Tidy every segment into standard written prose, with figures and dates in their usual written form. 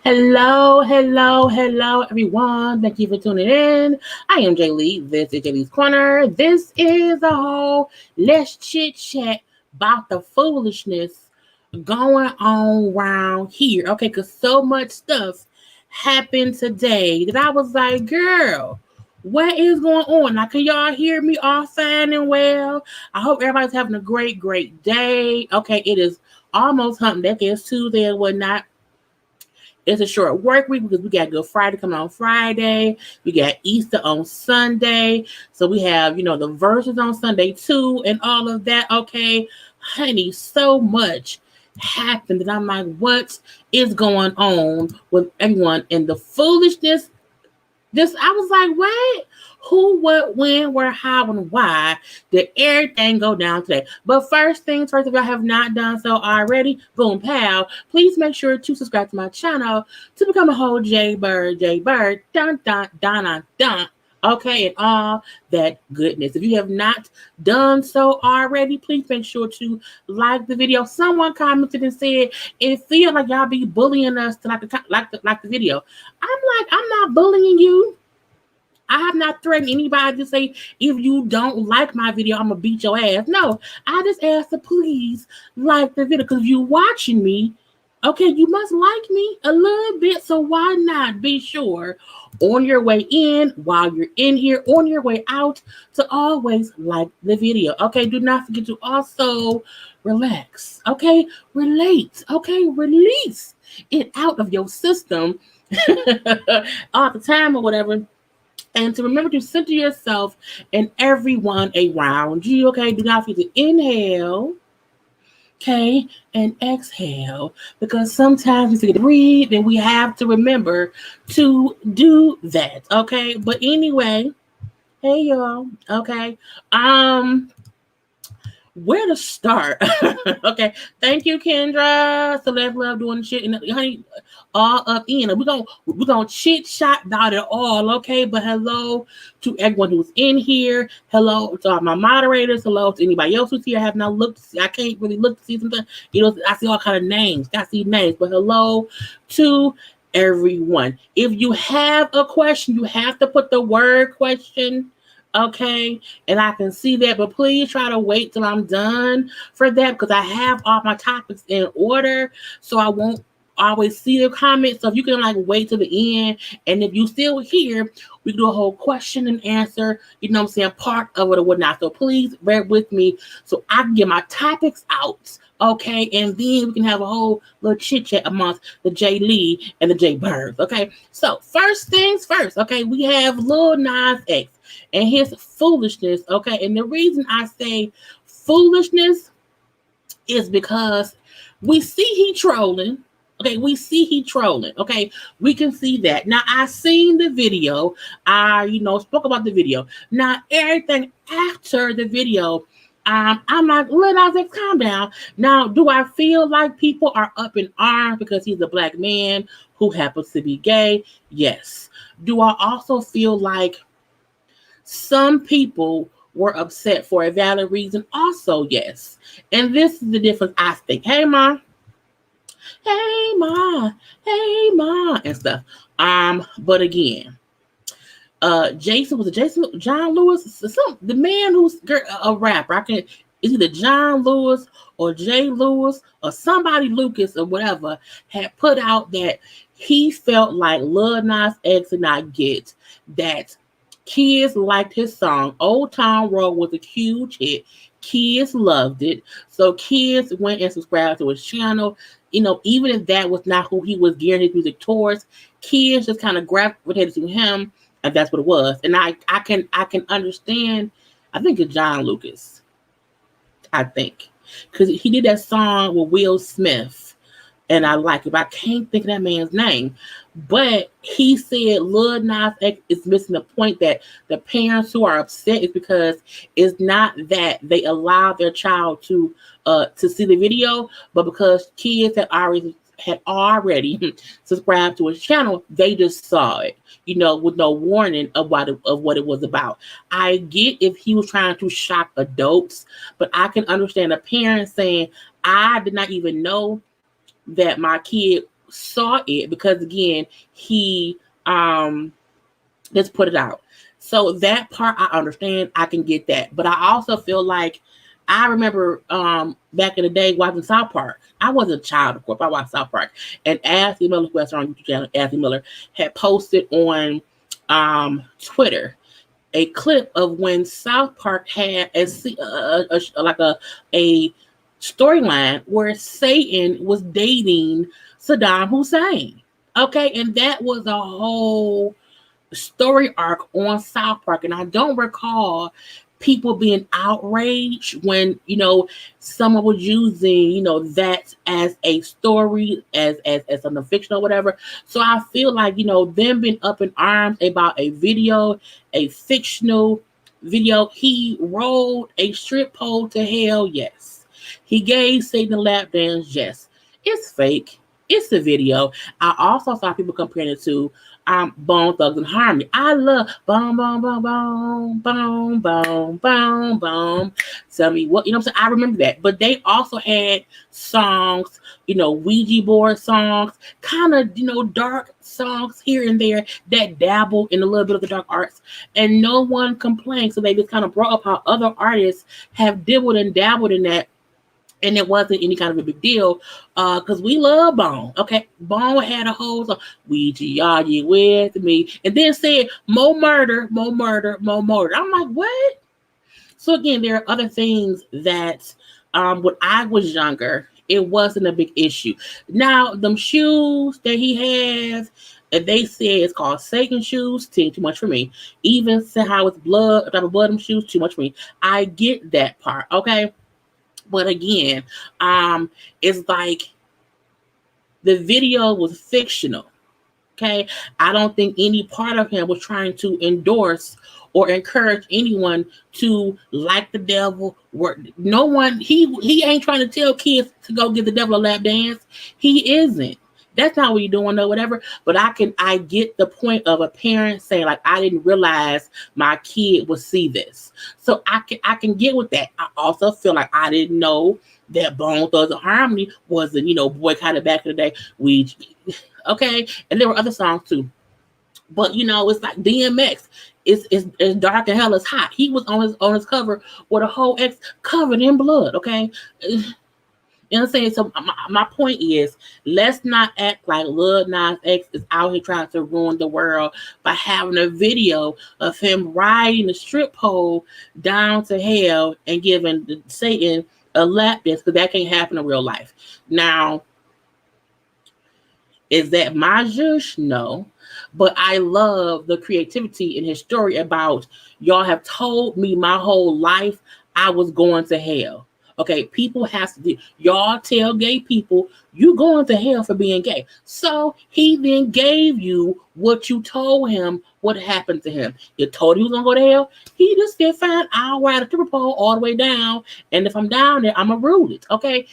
Hello, everyone. Thank you for tuning in. I am Jaylee. This is JLeesCorner. This is a whole let's chit chat about the foolishness going on around here. Okay, because so much stuff happened today that I was like, girl, what is going on? Now, can y'all hear me all fine and well? I hope everybody's having a great day. Okay, it is almost hump day. Okay, it's Tuesday and whatnot. It's a short work week because we got Good Friday coming on Friday. We got Easter on Sunday. So we have, the verses on Sunday too and all of that. Okay, honey, so much happened that I'm like, what is going on with everyone? And the foolishness, I was like, what? Who, what, when, where, how, and why did everything go down today? But first things first, if y'all have not done so already, boom, pow, please make sure to subscribe to my channel to become a whole JayBird, dun. Okay, and all that goodness. If you have not done so already, please make sure to like the video. Someone commented and said it feels like y'all be bullying us to like the video. I'm not bullying you. I have not threatened anybody to say, if you don't like my video, I'm going to beat your ass. No, I just asked to please like the video. Because if you're watching me, okay, you must like me a little bit. So why not be sure on your way in, while you're in here, on your way out, to always like the video. Okay, do not forget to also relax. Okay, relate. Okay, release it out of your system all the time or whatever. And to remember to center yourself and everyone around you. Okay, do not forget to inhale, okay, and exhale, because sometimes we forget to breathe and we have to remember to do that. Okay, but anyway, hey y'all. Okay, where to start? Okay, thank you, Kendra. Celeste love doing shit, and honey, all up in. We're gonna chit chat about it all, okay? But hello to everyone who's in here. Hello to all my moderators. Hello to anybody else who's here. I have not looked to see. I can't really look to see something. I see all kind of names. I see names, but hello to everyone. If you have a question, you have to put the word question. Okay, and I can see that, but please try to wait till I'm done for that, because I have all my topics in order, so I won't always see the comments. So if you can wait till the end, and if you still here, we can do a whole question and answer, part of it or whatnot. So please bear with me so I can get my topics out. Okay, and then we can have a whole little chit chat amongst the Jaylee and the JayBirds. Okay, so first things first. Okay, we have Lil Nas X and his foolishness. Okay, and the reason I say foolishness is because we see he trolling. Okay, we see he trolling. Okay, we can see that. Now, I seen the video. I, spoke about the video. Now, everything after the video, I'm like, Lil Nas X, calm down. Now, do I feel like people are up in arms because he's a black man who happens to be gay? Yes. Do I also feel like some people were upset for a valid reason? Also, yes. And this is the difference, I think. Hey, Ma. Hey, Ma. Hey, Ma. And stuff. But again, John Lewis, the man who's a rapper. It's either John Lewis or Jay Lewis or somebody Lucas or whatever had put out that he felt like Lil Nas X did not get that. Kids liked his song. Old Town Road was a huge hit. Kids loved it. So kids went and subscribed to his channel. Even if that was not who he was gearing his music towards, kids just kind of gravitated to him. And that's what it was. And I can understand. I think it's John Lucas. I think. Because he did that song with Will Smith. And I like it. But I can't think of that man's name. But he said Lil Nas X is missing the point, that the parents who are upset is because it's not that they allow their child to see the video, but because kids had already subscribed to his channel, they just saw it, with no warning of what it was about. I get if he was trying to shock adults, but I can understand a parent saying, I did not even know that my kid saw it because again, he let's put it out. So that part I understand, I can get that. But I also feel like I remember back in the day watching South Park. I wasn't a child, of course, but I watched South Park. And Ashley Miller, who has her own YouTube channel, Ashley Miller, had posted on Twitter a clip of when South Park had a storyline where Satan was dating Saddam Hussein. Okay, and that was a whole story arc on South Park, and I don't recall people being outraged when someone was using that as a story, as something fictional or whatever. So I feel like them being up in arms about a fictional video. He rolled a strip pole to hell, yes. He gave Satan a lap dance, yes. It's fake. It's a video. I also saw people comparing it to Bone Thugs and Harmony. I love boom, boom, boom, boom, boom, boom, boom, boom. Tell me what, what I'm saying? I remember that. But they also had songs, Ouija board songs, kind of, dark songs here and there that dabble in a little bit of the dark arts. And no one complained. So they just kind of brought up how other artists have dibbled and dabbled in that. And it wasn't any kind of a big deal because we love Bone. Okay, Bone had a whole song, Ouija, are you with me? And then said, more murder, more murder, more murder. I'm like, what? So again, there are other things that when I was younger, it wasn't a big issue. Now, them shoes that he has, they say it's called Satan shoes, too much for me. Even say how it's blood, type of blood, them shoes, too much for me. I get that part, okay? But again, it's like the video was fictional. Okay. I don't think any part of him was trying to endorse or encourage anyone to like the devil. No one, he ain't trying to tell kids to go give the devil a lap dance. He isn't. That's not what you're doing or whatever. But I get the point of a parent saying, like, I didn't realize my kid would see this. So I can get with that. I also feel like I didn't know that Bone Thugs and Harmony wasn't, boycotted back in the day. Okay. And there were other songs too. But it's like DMX. It's dark and hell is hot. He was on his cover with a whole X covered in blood. Okay. You know what I'm saying? So my point is, let's not act like Lil Nas X is out here trying to ruin the world by having a video of him riding the strip pole down to hell and giving Satan a lap dance, because that can't happen in real life. Now, is that my zhuzh? No. But I love the creativity in his story about, y'all have told me my whole life I was going to hell. Okay, people have to do, y'all tell gay people you going to hell for being gay. So he then gave you what you told him what happened to him. You told him he was gonna go to hell. He just said, fine, I'll ride a triple pole all the way down. And if I'm down there, I'm gonna rule it. Okay.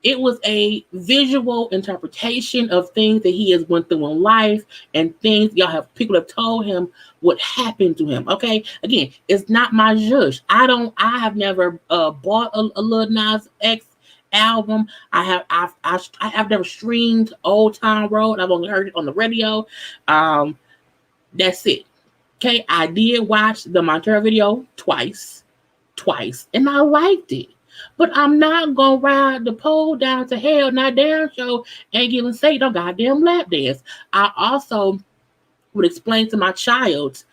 It was a visual interpretation of things that he has went through in life and things people have told him what happened to him. Okay. Again, it's not my zhuzh. I have never bought a Lil Nas X album. I have never streamed Old Town Road. I've only heard it on the radio. That's it. Okay. I did watch the Montero video twice, and I liked it. But I'm not going to ride the pole down to hell, not damn show, and giving Satan no goddamn lap dance. I also would explain to my child,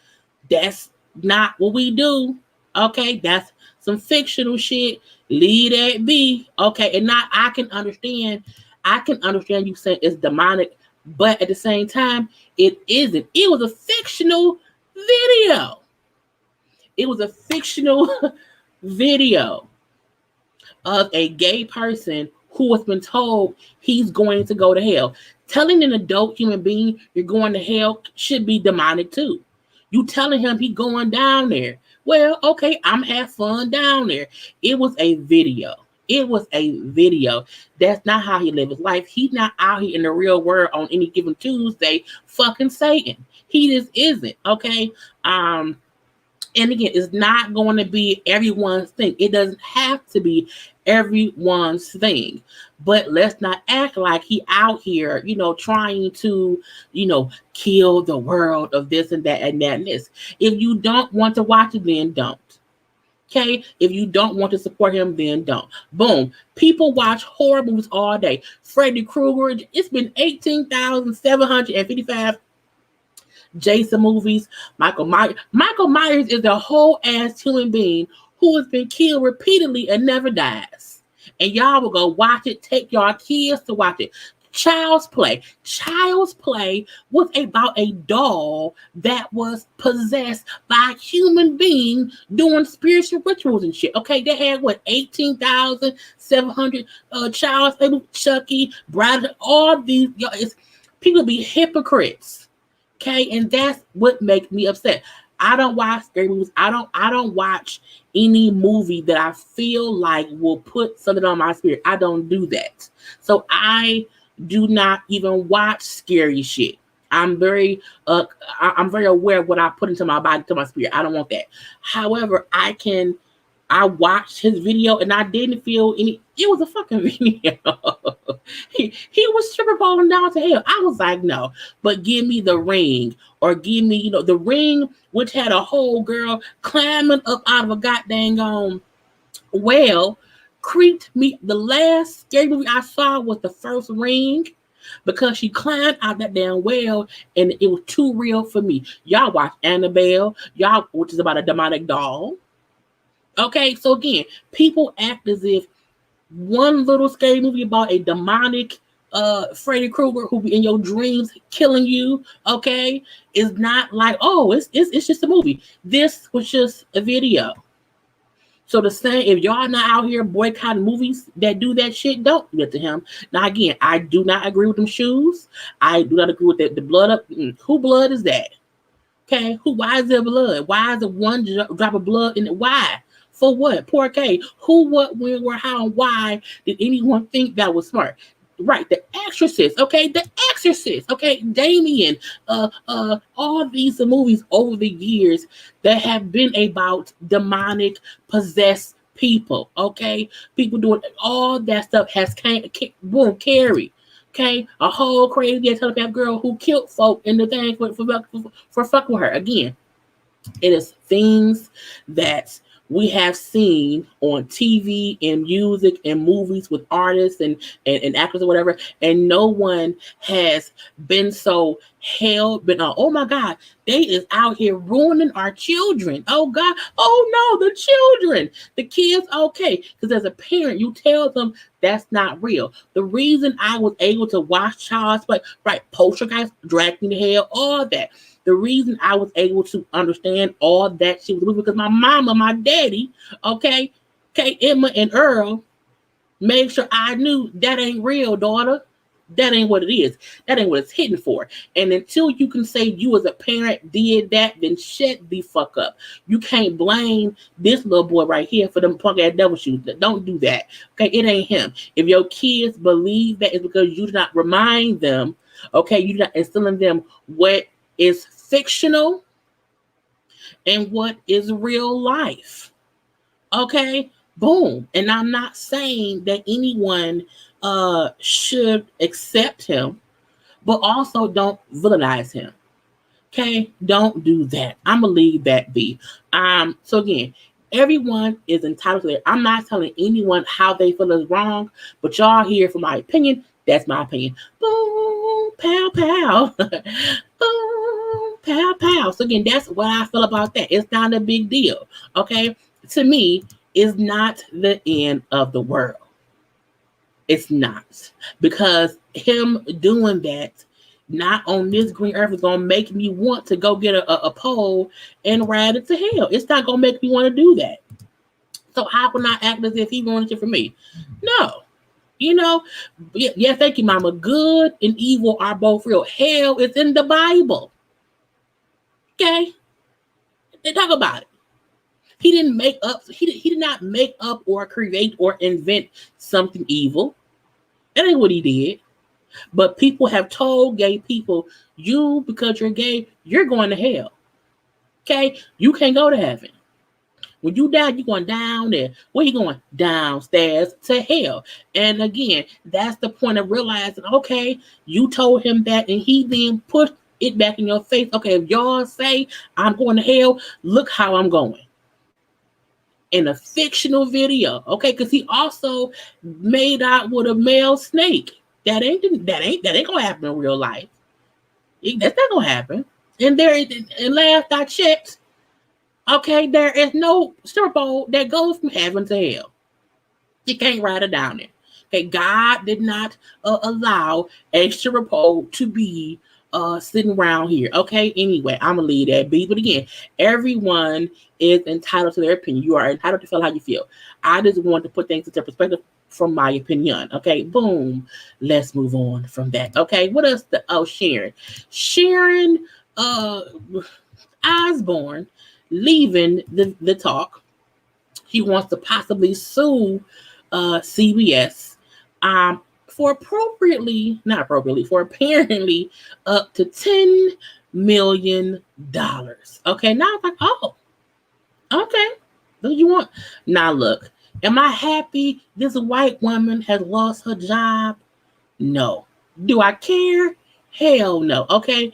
that's not what we do. Okay, that's some fictional shit. Leave that be. Okay, and now I can understand you saying it's demonic, but at the same time, it isn't. It was a fictional video. It was a fictional video of a gay person who has been told he's going to go to hell. Telling an adult human being you're going to hell should be demonic too. You telling him he's going down there. Well, okay, I'm having fun down there. It was a video. That's not how he lived his life. He's not out here in the real world on any given Tuesday fucking Satan. He just isn't. Okay. And again, it's not going to be everyone's thing. It doesn't have to be everyone's thing. But let's not act like he out here, trying to, kill the world of this and that and that and this. If you don't want to watch it, then don't. Okay, if you don't want to support him, then don't. Boom. People watch horror movies all day. Freddy Krueger, it's been 18,755 Jason movies. Michael Myers is a whole ass human being who has been killed repeatedly and never dies. And y'all will go watch it. Take y'all kids to watch it. Child's Play. Child's Play was about a doll that was possessed by a human being doing spiritual rituals and shit. Okay, they had 18,700 Child's Play, Chucky, Brad, all these. People be hypocrites. Okay, and that's what makes me upset. I don't watch scary movies. I don't watch any movie that I feel like will put something on my spirit. I don't do that. So I do not even watch scary shit. I'm very aware of what I put into my body, to my spirit. I don't want that. However, I watched his video and I didn't feel any. It was a fucking video. he was stripper falling down to hell. I was like, no, but give me The Ring, or give me, The Ring, which had a whole girl climbing up out of a goddamn well. Creeped me. The last scary movie I saw was the first Ring, because she climbed out that damn well and it was too real for me. Y'all watch Annabelle, which is about a demonic doll. Okay, so again, people act as if one little scary movie about a demonic Freddy Krueger who be in your dreams killing you, okay, is not like, oh, it's just a movie. This was just a video. So the same, if y'all not out here boycotting movies that do that shit, don't do it to him. Now again, I do not agree with them shoes. I do not agree with the blood up. Who blood is that? Okay, why is there blood? Why is it one drop of blood in it? Why? For what? Poor K. Who, what, when, where, how, and why did anyone think that was smart? Right, The Exorcist, okay, The Exorcist, okay, Damien, all these movies over the years that have been about demonic, possessed people, okay, people doing all that stuff has Carrie, okay, a whole crazy telepath girl who killed folk in the thing for fucking with her. Again, it is things that we have seen on TV and music and movies with artists and actors or whatever, and no one has been so hell-bent on, oh my God, they is out here ruining our children. Oh God, oh no, the children, the kids, okay. Because as a parent, you tell them that's not real. The reason I was able to watch Child's Play, right, Poltergeist, Drag Me to Hell, all that. The reason I was able to understand all that shit was because my mama, my daddy, okay, Emma and Earl, made sure I knew that ain't real, daughter. That ain't what it is. That ain't what it's hitting for. And until you can say you as a parent did that, then shut the fuck up. You can't blame this little boy right here for them punk ass devil shoes. Don't do that. Okay, it ain't him. If your kids believe that, it's because you do not remind them, okay, you do not instill in them what is fictional and what is real life. Okay, boom. And I'm not saying that anyone should accept him, but also don't villainize him. Okay, don't do that. I'm gonna leave that be. So again, everyone is entitled to that. I'm not telling anyone how they feel is wrong, but y'all here for my opinion. That's my opinion. Boom, pow, pow. Boom, pow, pow. So again, that's what I feel about that. It's not a big deal. Okay, to me, it's not the end of the world. It's not, because him doing that, not on this green earth, is gonna make me want to go get a pole and ride it to hell. It's not gonna make me want to do that. So how can I act as if he wanted it for me? No. Yeah, thank you, Mama. Good and evil are both real. Hell is in the Bible. Okay? They talk about it. He didn't make up, he did not make up or create or invent something evil. That ain't what he did. But people have told gay people, because you're gay, you're going to hell. Okay, you can't go to heaven. When you die, you're going down there. Where you going? Downstairs to hell. And again, that's the point of realizing, okay, you told him that, and he then pushed it back in your face. Okay, if y'all say I'm going to hell, look how I'm going. In a fictional video, okay, because he also made out with a male snake. That ain't gonna happen in real life. That's not gonna happen. And last I checked, okay, there is no stripper pole that goes from heaven to hell. You can't ride it down there. Okay, God did not allow a stripper pole to be sitting around here. Okay, anyway, I'm gonna leave that be. But again, everyone is entitled to their opinion. You are entitled to feel how you feel. I just want to put things into perspective from my opinion. Okay, boom. Let's move on from that. Okay, what else? Sharon Osbourne leaving the talk. He wants to possibly sue CBS for apparently up to $10 million. Okay, now I'm like, oh, okay. What do you want? Now look, am I happy this white woman has lost her job? No. Do I care? Hell no. Okay.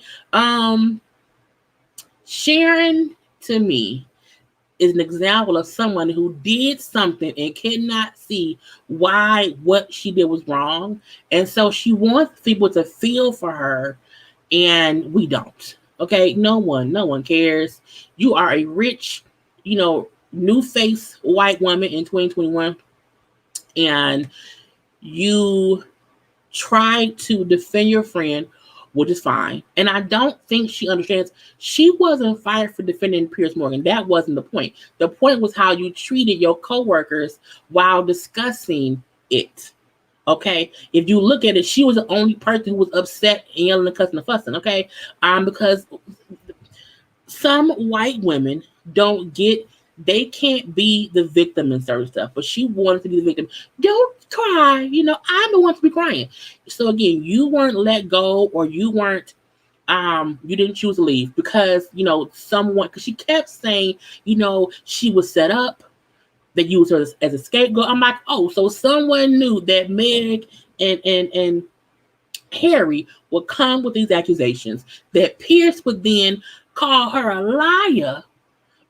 Sharon, to me, is an example of someone who did something and cannot see why what she did was wrong. And so she wants people to feel for her, and we don't. Okay, no one cares. You are a rich, new face white woman in 2021, and you try to defend your friend, which is fine. And I don't think she understands. She wasn't fired for defending Piers Morgan. That wasn't the point. The point was how you treated your coworkers while discussing it. Okay, if you look at it, she was the only person who was upset and yelling and cussing and fussing. Okay, because some white women they can't be the victim in certain stuff, but she wanted to be the victim. Don't cry, I'm the one to be crying. So again, you weren't let go, or you weren't, you didn't choose to leave because because she kept saying, she was set up, they used her as a scapegoat. I'm like, oh, so someone knew that Meg and Harry would come with these accusations, that Pierce would then call her a liar.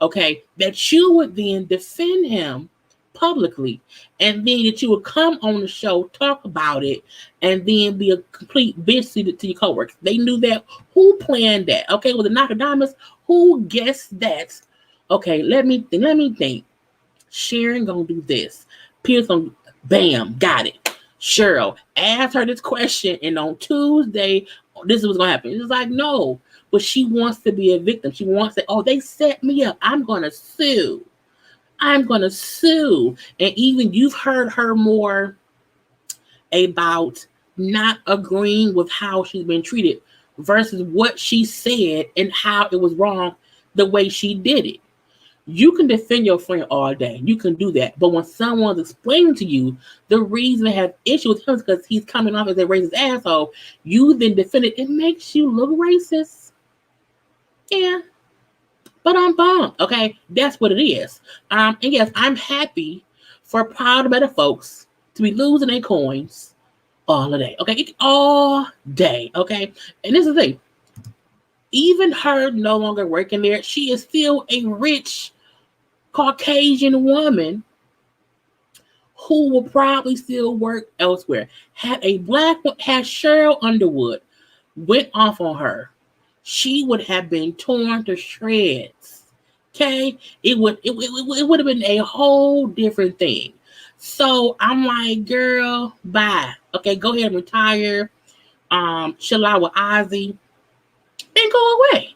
Okay, that you would then defend him publicly, and then that you would come on the show, talk about it, and then be a complete bitch to your coworkers. They knew that. Who planned that? Okay, with the Nostradamus, who guessed that? Okay, let me think. Sharon gonna do this. Pierce gonna, bam, got it. Cheryl asked her this question, and on Tuesday, this is what's gonna happen. It's like, no. But she wants to be a victim. She wants to, they set me up. I'm going to sue. And even you've heard her more about not agreeing with how she's been treated versus what she said and how it was wrong the way she did it. You can defend your friend all day. You can do that. But when someone's explaining to you the reason they have issue with him is because he's coming off as a racist asshole, you then defend it. It makes you look racist. Yeah, but I'm bummed. Okay, that's what it is. And yes, I'm happy for Proud Better folks to be losing their coins all day. Okay, all day. Okay, and this is the thing. Even her no longer working there, she is still a rich Caucasian woman who will probably still work elsewhere. Had Cheryl Underwood went off on her, she would have been torn to shreds. Okay, it would have been a whole different thing. So I'm like, girl, bye. Okay, go ahead and retire. Chill out with Ozzy and go away.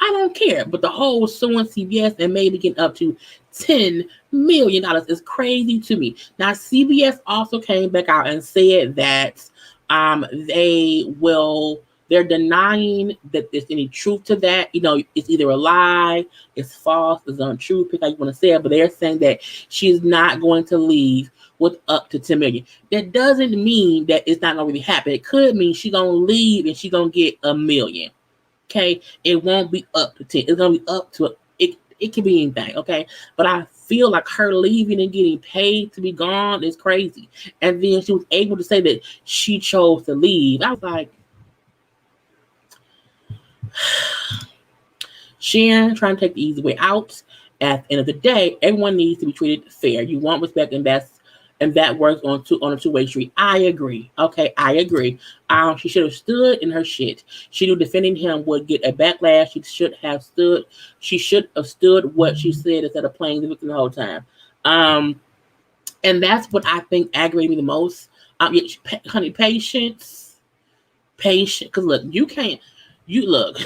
I don't care. But the whole suing CBS and maybe getting up to $10 million is crazy to me. Now, CBS also came back out and said that they're denying that there's any truth to that. It's either a lie, it's false, it's untrue, pick how you want to say it, but they're saying that she's not going to leave with up to $10 million. That doesn't mean that it's not going to really happen. It could mean she's going to leave and she's going to get $1 million. Okay, it won't be up to 10. It's gonna be up to it. It can be anything. Okay, but I feel like her leaving and getting paid to be gone is crazy. And then she was able to say that she chose to leave. I was like, Sharon trying to take the easy way out. At the end of the day, everyone needs to be treated fair. You want respect, and that works on a two-way street. I agree. Okay, I agree. She should have stood in her shit. She knew defending him would get a backlash. She should have stood. She should have stood what she said instead of playing the victim the whole time. And that's what I think aggravated me the most. Honey, patience. Because look, you can't. You look.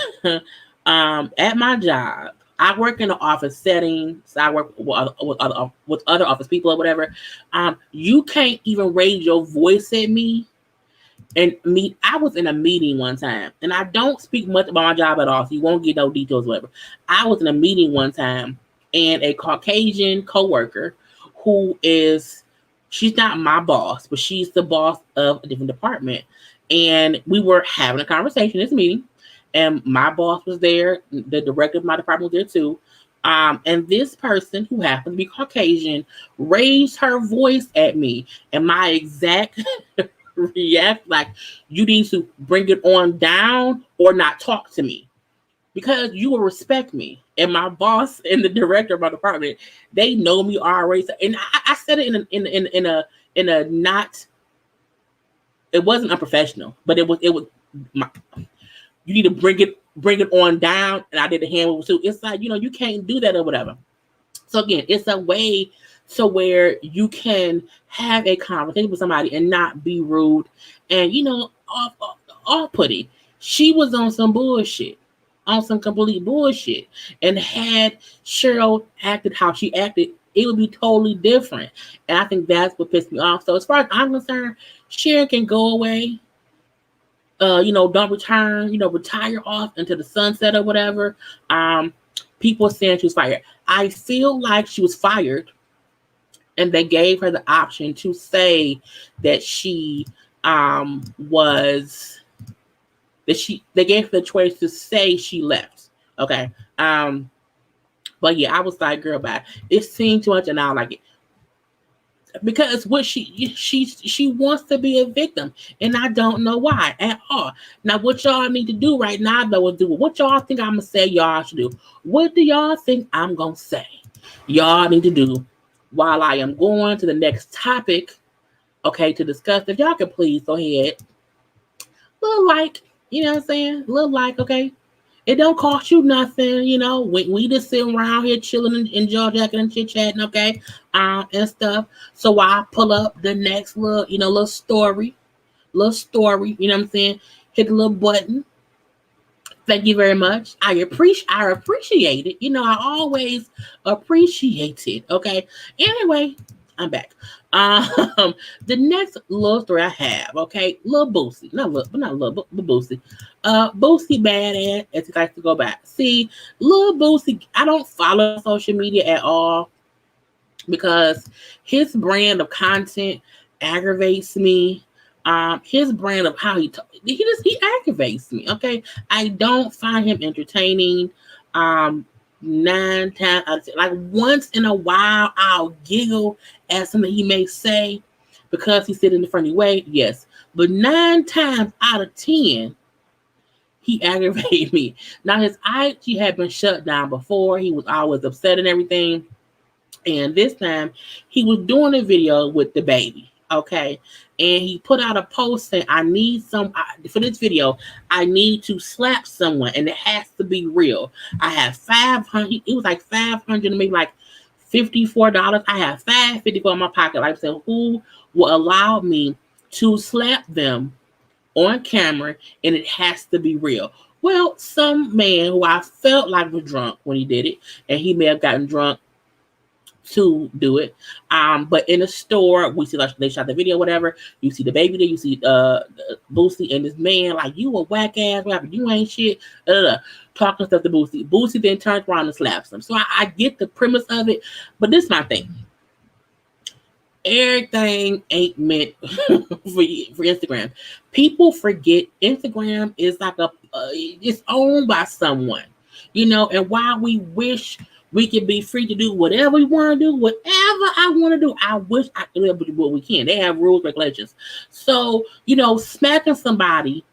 At my job, I work in an office setting, so I work with other office people or whatever. You can't even raise your voice at me. And I was in a meeting one time, and I don't speak much about my job at all, so you won't get no details, whatever. I was in a meeting one time, and a Caucasian coworker she's not my boss, but she's the boss of a different department. And we were having a conversation in this meeting. And my boss was there. The director of my department was there too. And this person, who happened to be Caucasian, raised her voice at me. And my exact react, like, you need to bring it on down or not talk to me. Because you will respect me. And my boss and the director of my department, they know me already. And I said it in a not, it wasn't unprofessional, but it was you need to bring it on down. And I did the hand move too. It's like, you can't do that or whatever. So again, it's a way to where you can have a conversation with somebody and not be rude and, off-putting. She was on some bullshit, on some complete bullshit. And had Cheryl acted how she acted, it would be totally different. And I think that's what pissed me off. So as far as I'm concerned, Sharon can go away. Don't return, retire off into the sunset or whatever. People saying she was fired. I feel like she was fired, and they gave her the option to say that she they gave her the choice to say she left. Okay. But yeah, I was like, girl, bye. It seemed too much, and I don't like it. Because what she wants to be a victim, and I don't know why at all. Now, what y'all need to do right now, though, is do what y'all think I'm gonna say. Y'all should do. What do y'all think I'm gonna say? Y'all need to do while I am going to the next topic. Okay, to discuss. If y'all could please go ahead, little like, you know what I'm saying, little like, okay. It don't cost you nothing, we just sitting around here chilling and jaw jacking and chit chatting, okay, and stuff. So while I pull up the next little story, you know what I'm saying? Hit the little button. Thank you very much. I appreciate it. I always appreciate it. Okay. Anyway, I'm back. The next little story I have, okay, Lil Boosie, not Lil Boosie, Boosie badass, as he likes to go back. See, Lil Boosie, I don't follow social media at all because his brand of content aggravates me. His brand of how he aggravates me. Okay, I don't find him entertaining. 9 times out of 10, like once in a while, I'll giggle at something he may say because he said it in a funny way. Yes, but 9 times out of 10, he aggravated me. Now his IG had been shut down before. He was always upset and everything, and this time he was doing a video with the baby. Okay, and he put out a post saying, for this video, I need to slap someone, and it has to be real. I have 500, it was like 500 maybe like $54. I have $554 in my pocket. Like I said, who will allow me to slap them on camera, and it has to be real? Well, some man who I felt like was drunk when he did it, and he may have gotten drunk to do it. But in a store, we see like they shot the video, whatever. You see the baby there, you see Boosie and this man, like, you a whack ass rapper, you ain't shit. Talking stuff to Boosie. Boosie then turns around and slaps him. So I get the premise of it, but this is my thing. everything ain't meant for Instagram. People forget Instagram is like it's owned by someone, and while we wish we could be free to do whatever we want to do, whatever I want to do, I wish I could do what we can. They have rules, regulations. So, smacking somebody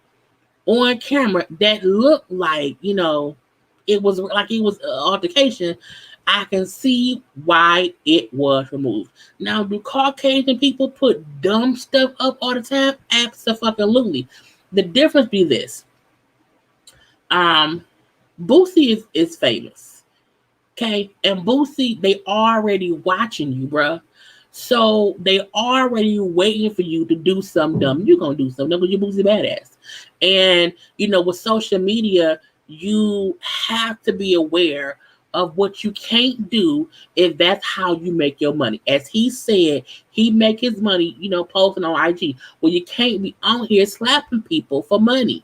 on camera that looked like, it was like it was an altercation, I can see why it was removed. Now, do Caucasian people put dumb stuff up all the time? Absolutely. The difference be this. Boosie is famous. Okay? And Boosie, they already watching you, bruh. So they already waiting for you to do something dumb. You're going to do something dumb because you're Boosie badass. And, with social media, you have to be aware of what you can't do if that's how you make your money. As he said, he make his money, posting on IG. Well, you can't be on here slapping people for money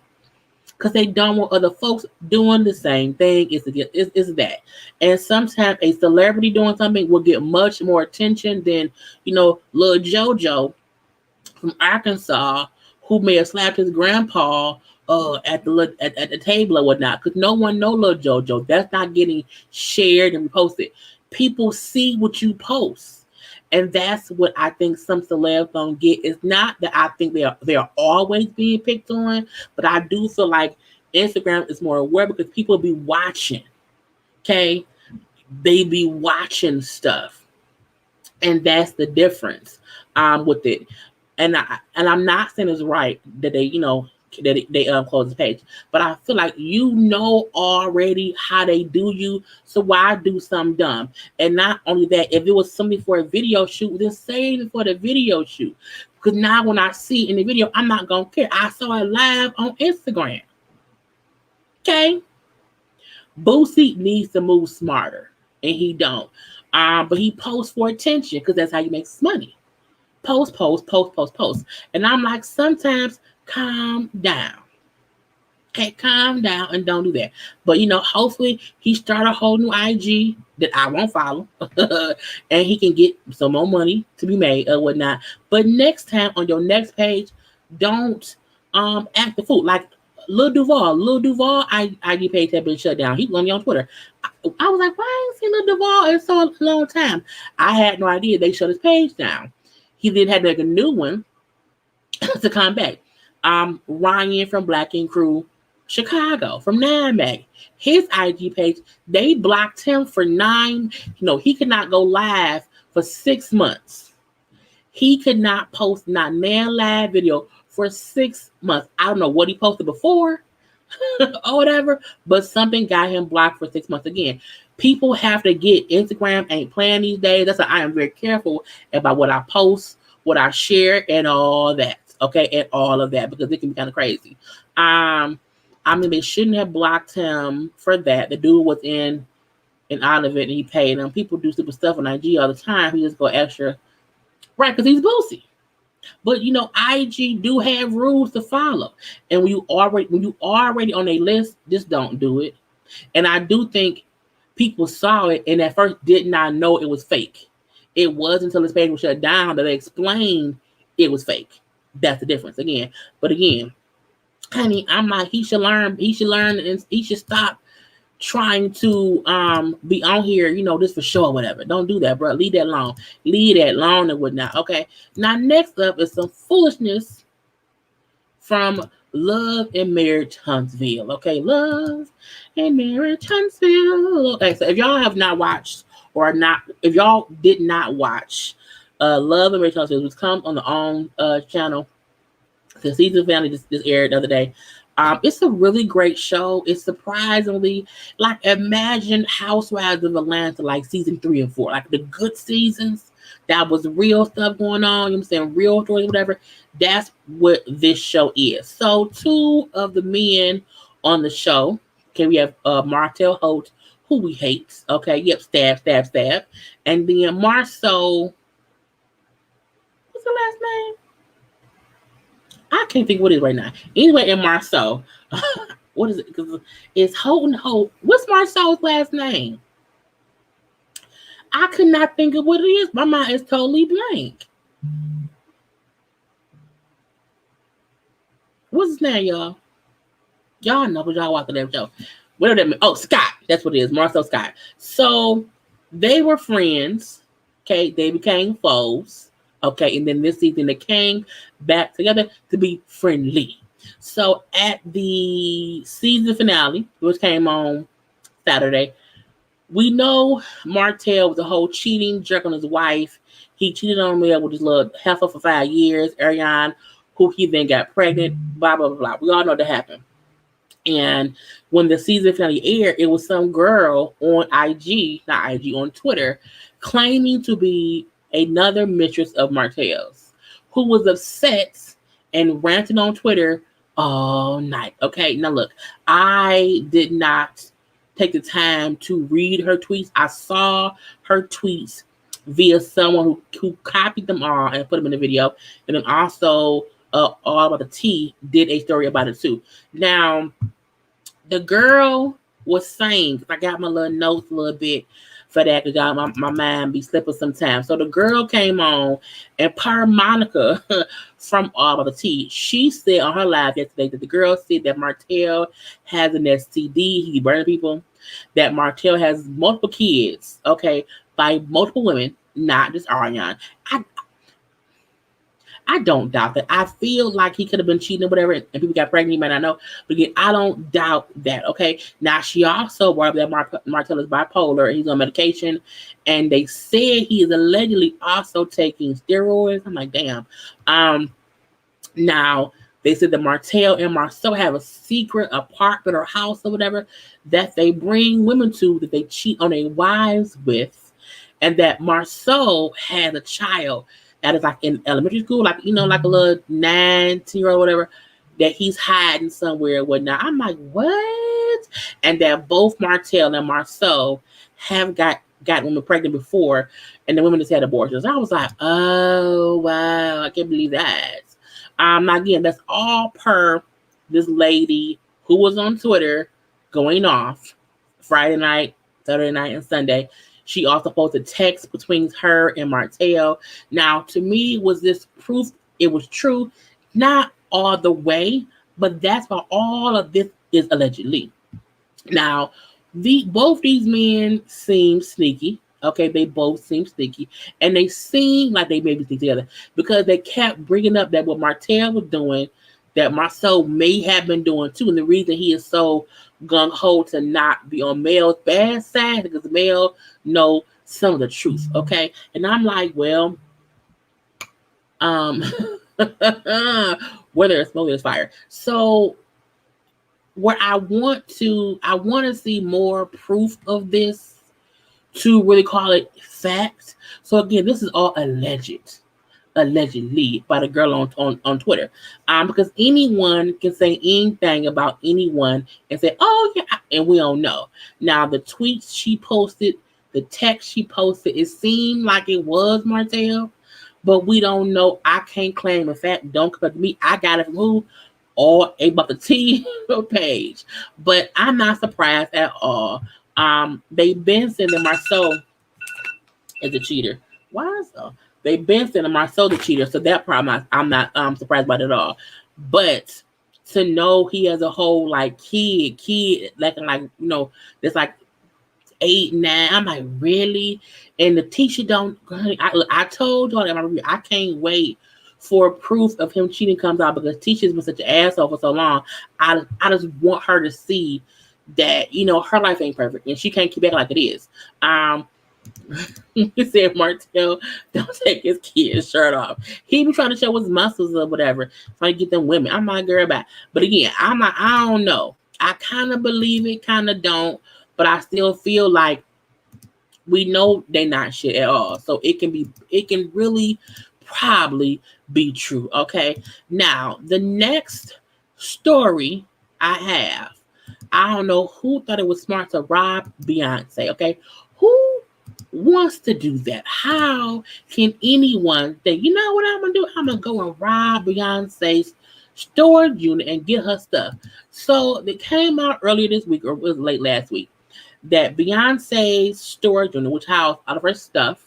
because they don't want other folks doing the same thing. It's that. And sometimes a celebrity doing something will get much more attention than, Lil JoJo from Arkansas, who may have slapped his grandpa at the table or whatnot, because no one know Lil JoJo. That's not getting shared and reposted. People see what you post, and that's what I think some celebs don't get. It's not that I think they are always being picked on, but I do feel like Instagram is more aware because people be watching. Okay, they be watching stuff, and that's the difference with it. And I'm not saying it's right that they they close the page, but I feel like already how they do you, so why do something dumb? And not only that, if it was something for a video shoot, then save it for the video shoot, because now when I see in the video, I'm not gonna care. I saw it live on Instagram. Okay, Boosie needs to move smarter, and he don't. But he posts for attention because that's how he makes money. Post. And I'm like, sometimes calm down. Okay, calm down and don't do that. But, hopefully he start a whole new IG that I won't follow. And he can get some more money to be made or whatnot. But next time on your next page, don't act the fool. Like Lil Duval IG page had been shut down. He's only on Twitter. I was like, why I ain't seen Lil Duval in so long time? I had no idea they shut his page down. He then had to make a new one to come back. Ryan from Black Ink Crew Chicago from NAMAC, his IG page, they blocked him for 9. He could not go live for 6 months. He could not post not man live video for 6 months. I don't know what he posted before or whatever, but something got him blocked for 6 months. Again, people have to get Instagram ain't playing these days. That's why I am very careful about what I post, what I share, and all that. Okay, and all of that, because it can be kind of crazy. They shouldn't have blocked him for that. The dude was in and out of it, and he paid him. People do stupid stuff on IG all the time. He just go extra, right? Because he's Boosie. But IG do have rules to follow, and when you already on a list, just don't do it. And I do think people saw it and at first did not know it was fake. It wasn't until his page was shut down that they explained it was fake. That's the difference again. But again, honey, I'm like, he should learn, and he should stop trying to be on here, just for show or whatever. Don't do that, bro. Leave that alone and whatnot. Okay. Now next up is some foolishness from Love and Marriage Huntsville. Okay, Love and Marriage Huntsville. Okay, so if y'all have not watched if y'all did not watch Love and Marriage Huntsville, which comes on the own channel, the season finale just aired the other day. It's a really great show. It's surprisingly like, imagine Housewives of Atlanta, like season 3 and 4, like the good seasons. That was real stuff going on. I'm saying real stories, whatever. That's what this show is. So 2 of the men on the show. Okay, we have Martell Holt, who we hate. Okay, yep, stab. And then Marceau. What's the last name? I can't think what it is right now. Anyway, in Marceau. What is it? Because it's Holt and Holt. What's Marceau's last name? I could not think of what it is. My mind is totally blank. What's his name, y'all? Y'all know, but y'all watch the damn show. Whatever that means. Oh, Scott. That's what it is. Marcel Scott. So they were friends. Okay. They became foes. Okay. And then this season they came back together to be friendly. So at the season finale, which came on Saturday, we know Martell was a whole cheating jerk on his wife. He cheated on me with his little heifer for 5 years, Ariane, who he then got pregnant, blah, blah, blah, blah. We all know that happened. And when the season finale aired, it was some girl on on Twitter, claiming to be another mistress of Martell's, who was upset and ranting on Twitter all night. Okay, now look, I did not take the time to read her tweets. I saw her tweets via someone who copied them all and put them in the video. And then also All About the Tea did a story about it too. Now, the girl was saying, I got my little notes a little bit for that because my mind be slipping sometimes. So the girl came on, and per Monica from All About the Tea, she said on her live yesterday that the girl said that Martell has an STD, he burning people, that Martell has multiple kids, okay, by multiple women, not just Ariane. I don't doubt that. I feel like he could have been cheating or whatever, and people got pregnant. You might not know, but again, I don't doubt that. Okay. Now she also brought up that Martell is bipolar. He's on medication, and they said he is allegedly also taking steroids. I'm like, damn. Now they said that Martell and Marceau have a secret apartment or house or whatever that they bring women to that they cheat on their wives with, and that Marceau has a child that is like in elementary school, like, you know, like a little 9-10-year-old, whatever, that he's hiding somewhere or whatnot. I'm like, what? And that both Martell and Marceau have got women pregnant before, and the women just had abortions. I was like, oh, wow, I can't believe that. Again, that's all per this lady who was on Twitter going off Friday night, Saturday night, and Sunday. She also posted text between her and Martell. Now, to me, was this proof it was true? Not all the way, but that's why all of this is allegedly. Now, both these men seem sneaky. Okay, they both seem sneaky, and they seem like they maybe stick together because they kept bringing up that what Martell was doing, that Marceau may have been doing too, and the reason he is so gung-ho to not be on Mel's bad side because Mel know some of the truth, okay? And I'm like, well, where there's smoke, there's fire. So where I want to see more proof of this to really call it fact. So again, this is all allegedly by the girl on Twitter, because anyone can say anything about anyone and say, oh yeah, and we don't know. Now the tweets she posted, the text she posted, it seemed like it was Martell, but we don't know. I can't claim the fact. Don't come to me. I got it from who? Or About the Tea page. But I'm not surprised at all. They've been sending Marceau as a cheater. Why so? They've been sending Marceau the cheater, so that problem I'm not surprised by it at all. But to know he has a whole like kid, like you know, that's like 8, 9. I'm like, really? And the teacher don't. I told y'all in my review, I can't wait for proof of him cheating comes out because teacher's been such an asshole for so long. I just want her to see that, you know, her life ain't perfect and she can't keep acting like it is. He said Martell don't take his kid's shirt off. He be trying to show his muscles or whatever, trying to get them women. I'm like, girl, back. But again, I'm like, I don't know. I kind of believe it, kind of don't, but I still feel like we know they not shit at all. So it can really probably be true. Okay. Now the next story I don't know who thought it was smart to rob Beyonce. Okay. Who wants to do that? How can anyone think, you know what I'm gonna do? I'm gonna go and rob Beyonce's storage unit and get her stuff. So it came out earlier this week, or it was late last week, that Beyonce's storage unit, which housed all of her stuff,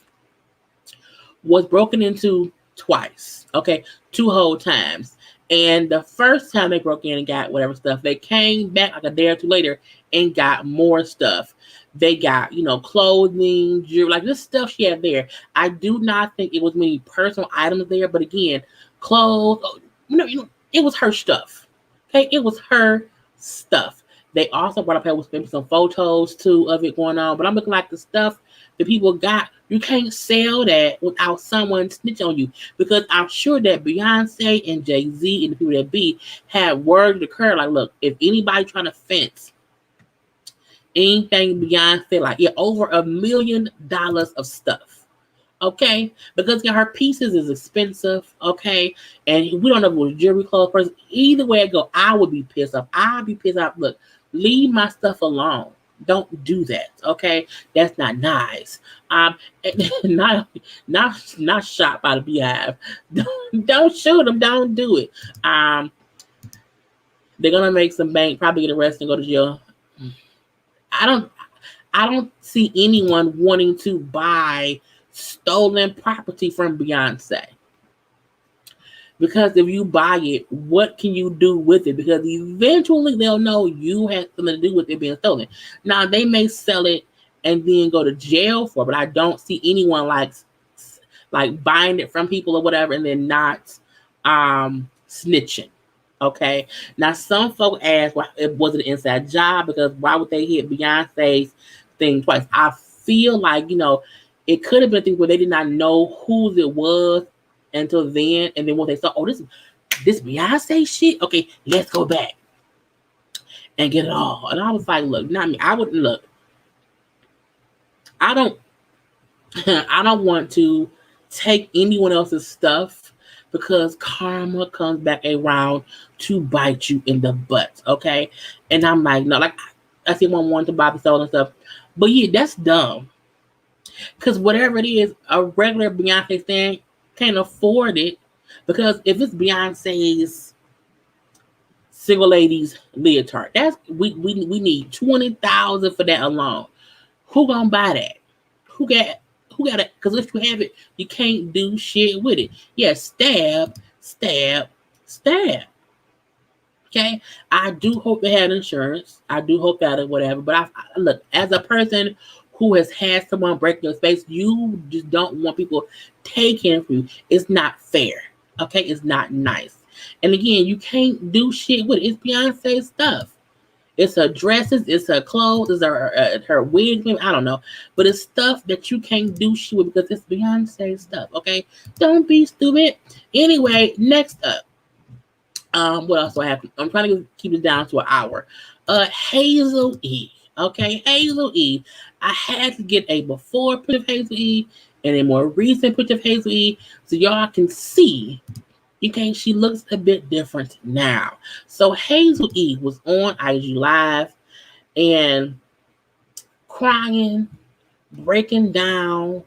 was broken into twice. Okay, 2 whole times. And the first time they broke in and got whatever stuff, they came back like a day or two later and got more stuff. They got, clothing, jewelry, like this stuff she had there. I do not think it was many personal items there, but again, clothes, it was her stuff. Okay, it was her stuff. They also brought up here with maybe some photos too of it going on, but I'm looking like the stuff that people got. You can't sell that without someone snitch on you, because I'm sure that Beyonce and Jay-Z and the people that be had word to occur. Like, look, if anybody trying to fence anything Beyonce, like, over $1 million of stuff. Okay, because her pieces is expensive. Okay, and we don't know if it was jewelry, clothes, person. Either way it go, I would be pissed off. I'd be pissed off. Look, leave my stuff alone. Don't do that. Okay, that's not nice. Not shot by the Beehive. Don't shoot them. Don't do it. They're gonna make some bank, probably get arrested and go to jail. I don't see anyone wanting to buy stolen property from Beyonce. Because if you buy it, what can you do with it? Because eventually they'll know you had something to do with it being stolen. Now, they may sell it and then go to jail for it, but I don't see anyone like buying it from people or whatever and then not snitching. Okay. Now, some folk ask, why it wasn't an inside job, because why would they hit Beyonce's thing twice? I feel like, it could have been things where they did not know whose it was until then, and then when they saw, this Beyonce shit, okay, let's go back and get it all. And I was like, look, not me. I wouldn't look. I don't want to take anyone else's stuff, because karma comes back around to bite you in the butt. Okay, and I'm like, no, like I see one wanting to buy the stolen stuff, but yeah, that's dumb. Because whatever it is, a regular Beyonce fan can't afford it. Because if it's Beyonce's single ladies leotard, that's we need $20,000 for that alone. Who gonna buy that? Who got it? Because if you have it, you can't do shit with it. Yeah, stab. Okay, I do hope they had insurance. I do hope that or whatever. But I look, as a person who has had someone break your space, you just don't want people taking from you. It's not fair. Okay, it's not nice. And again, you can't do shit with it. It's Beyonce stuff. It's her dresses, it's her clothes, it's her wigs. I don't know, but it's stuff that you can't do shit with because it's Beyonce stuff. Okay, don't be stupid. Anyway, next up. What else do I have? I'm trying to keep it down to an hour. Hazel E. Okay, Hazel E. I had to get a before picture of Hazel E and a more recent picture of Hazel E so y'all can see. She looks a bit different now. So Hazel E was on IG Live and crying, breaking down,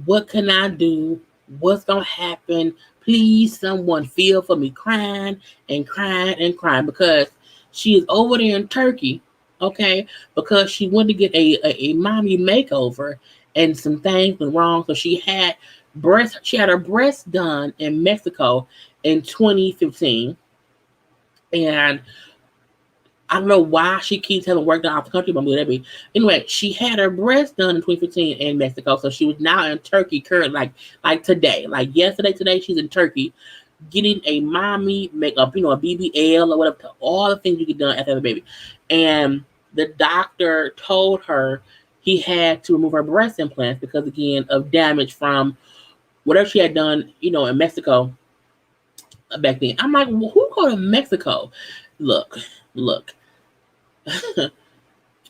what can I do? What's gonna happen? Please, someone feel for me, crying because she is over there in Turkey, okay? Because she went to get a mommy makeover and some things went wrong. So she had her breast done in Mexico in 2015. And I don't know why she keeps having work done out the country, but anyway, she had her breast done in 2015 in Mexico. So she was now in Turkey currently, like today. Like today she's in Turkey getting a mommy makeup, a BBL or whatever, all the things you get done after the baby. And the doctor told her he had to remove her breast implants because, again, of damage from whatever she had done, in Mexico back then. I'm like, well, who go to Mexico? Look.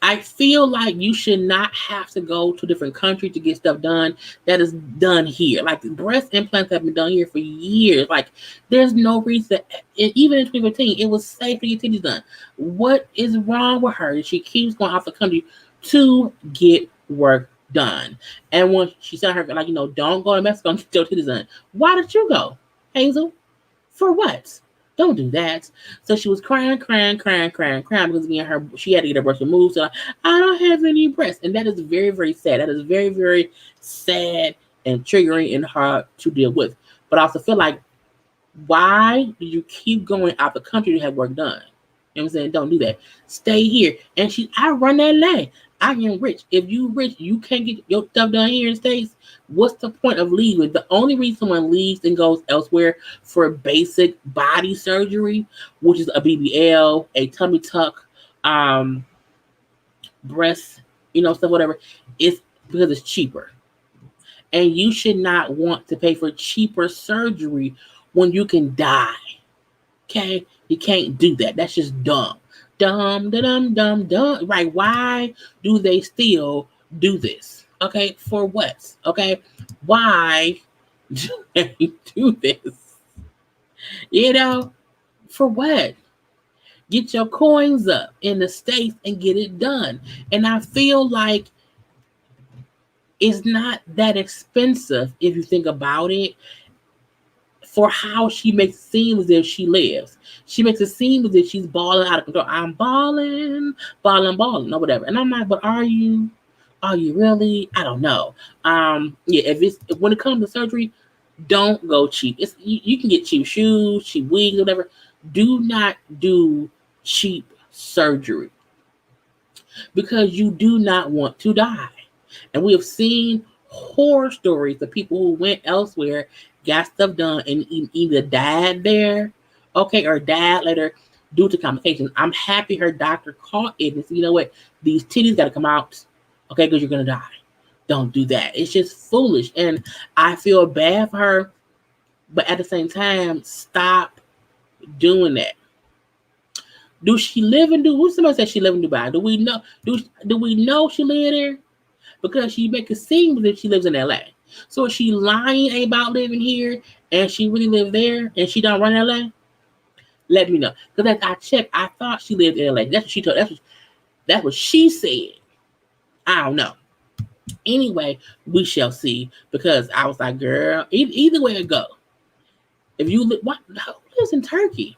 I feel like you should not have to go to a different country to get stuff done that is done here. Like, breast implants have been done here for years. Like, there's no reason. Even in 2015, it was safe to get titties done. What is wrong with her? She keeps going out the country to get work done. And when she said her, don't go to Mexico and get your titties done. Why did you go, Hazel? For what? Don't do that. So she was crying because again, she had to get her breast removed. So I don't have any breasts, and that is very, very sad. That is very, very sad and triggering and hard to deal with. But I also feel like Why do you keep going out the country to have work done? You know what I'm saying? Don't do that. Stay here. And I run that lane. I am rich. If you rich, you can't get your stuff done here in the States. What's the point of leaving? The only reason someone leaves and goes elsewhere for basic body surgery, which is a BBL, a tummy tuck, breast, stuff, whatever, is because it's cheaper. And you should not want to pay for cheaper surgery when you can die. Okay? You can't do that. That's just dumb. Dumb, dumb, dumb, dumb. Right? Why do they still do this? Okay? For what? Okay? Why do they do this? For what? Get your coins up in the States and get it done. And I feel like it's not that expensive if you think about it. For how she makes it seem as if she lives. She makes it seem as if she's balling out of control. I'm balling, or whatever. And I'm like, but are you? Are you really? I don't know. If when it comes to surgery, don't go cheap. You can get cheap shoes, cheap wigs, whatever. Do not do cheap surgery because you do not want to die. And we have seen horror stories of people who went elsewhere, got stuff done, and either died there, or died later due to complications. I'm happy her doctor caught it and said, you know what, these titties got to come out, because you're going to die. Don't do that. It's just foolish. And I feel bad for her, but at the same time, stop doing that. Do she live in Dubai? Somebody said she live in Dubai. Do we know? Do we know she live there? Because she make it seem as if she lives in LA. So is she lying about living here and she really lives there and she don't run LA? Let me know. Because as I checked, I thought she lived in LA. That's what she told. That's what she said. I don't know. Anyway, we shall see. Because I was like, girl, either way it go. If you live, who lives in Turkey?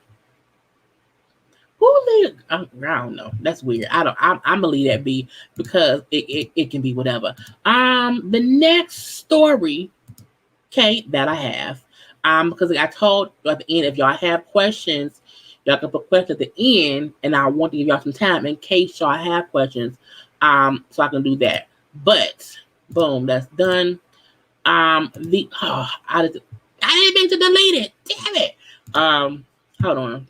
Who lives? I don't know. That's weird. I'm gonna leave that be because it can be whatever. The next story, that I have, because I told at the end, if y'all have questions, y'all can put questions at the end, and I want to give y'all some time in case y'all have questions, so I can do that. But boom, that's done. I didn't mean to delete it. Damn it. Hold on.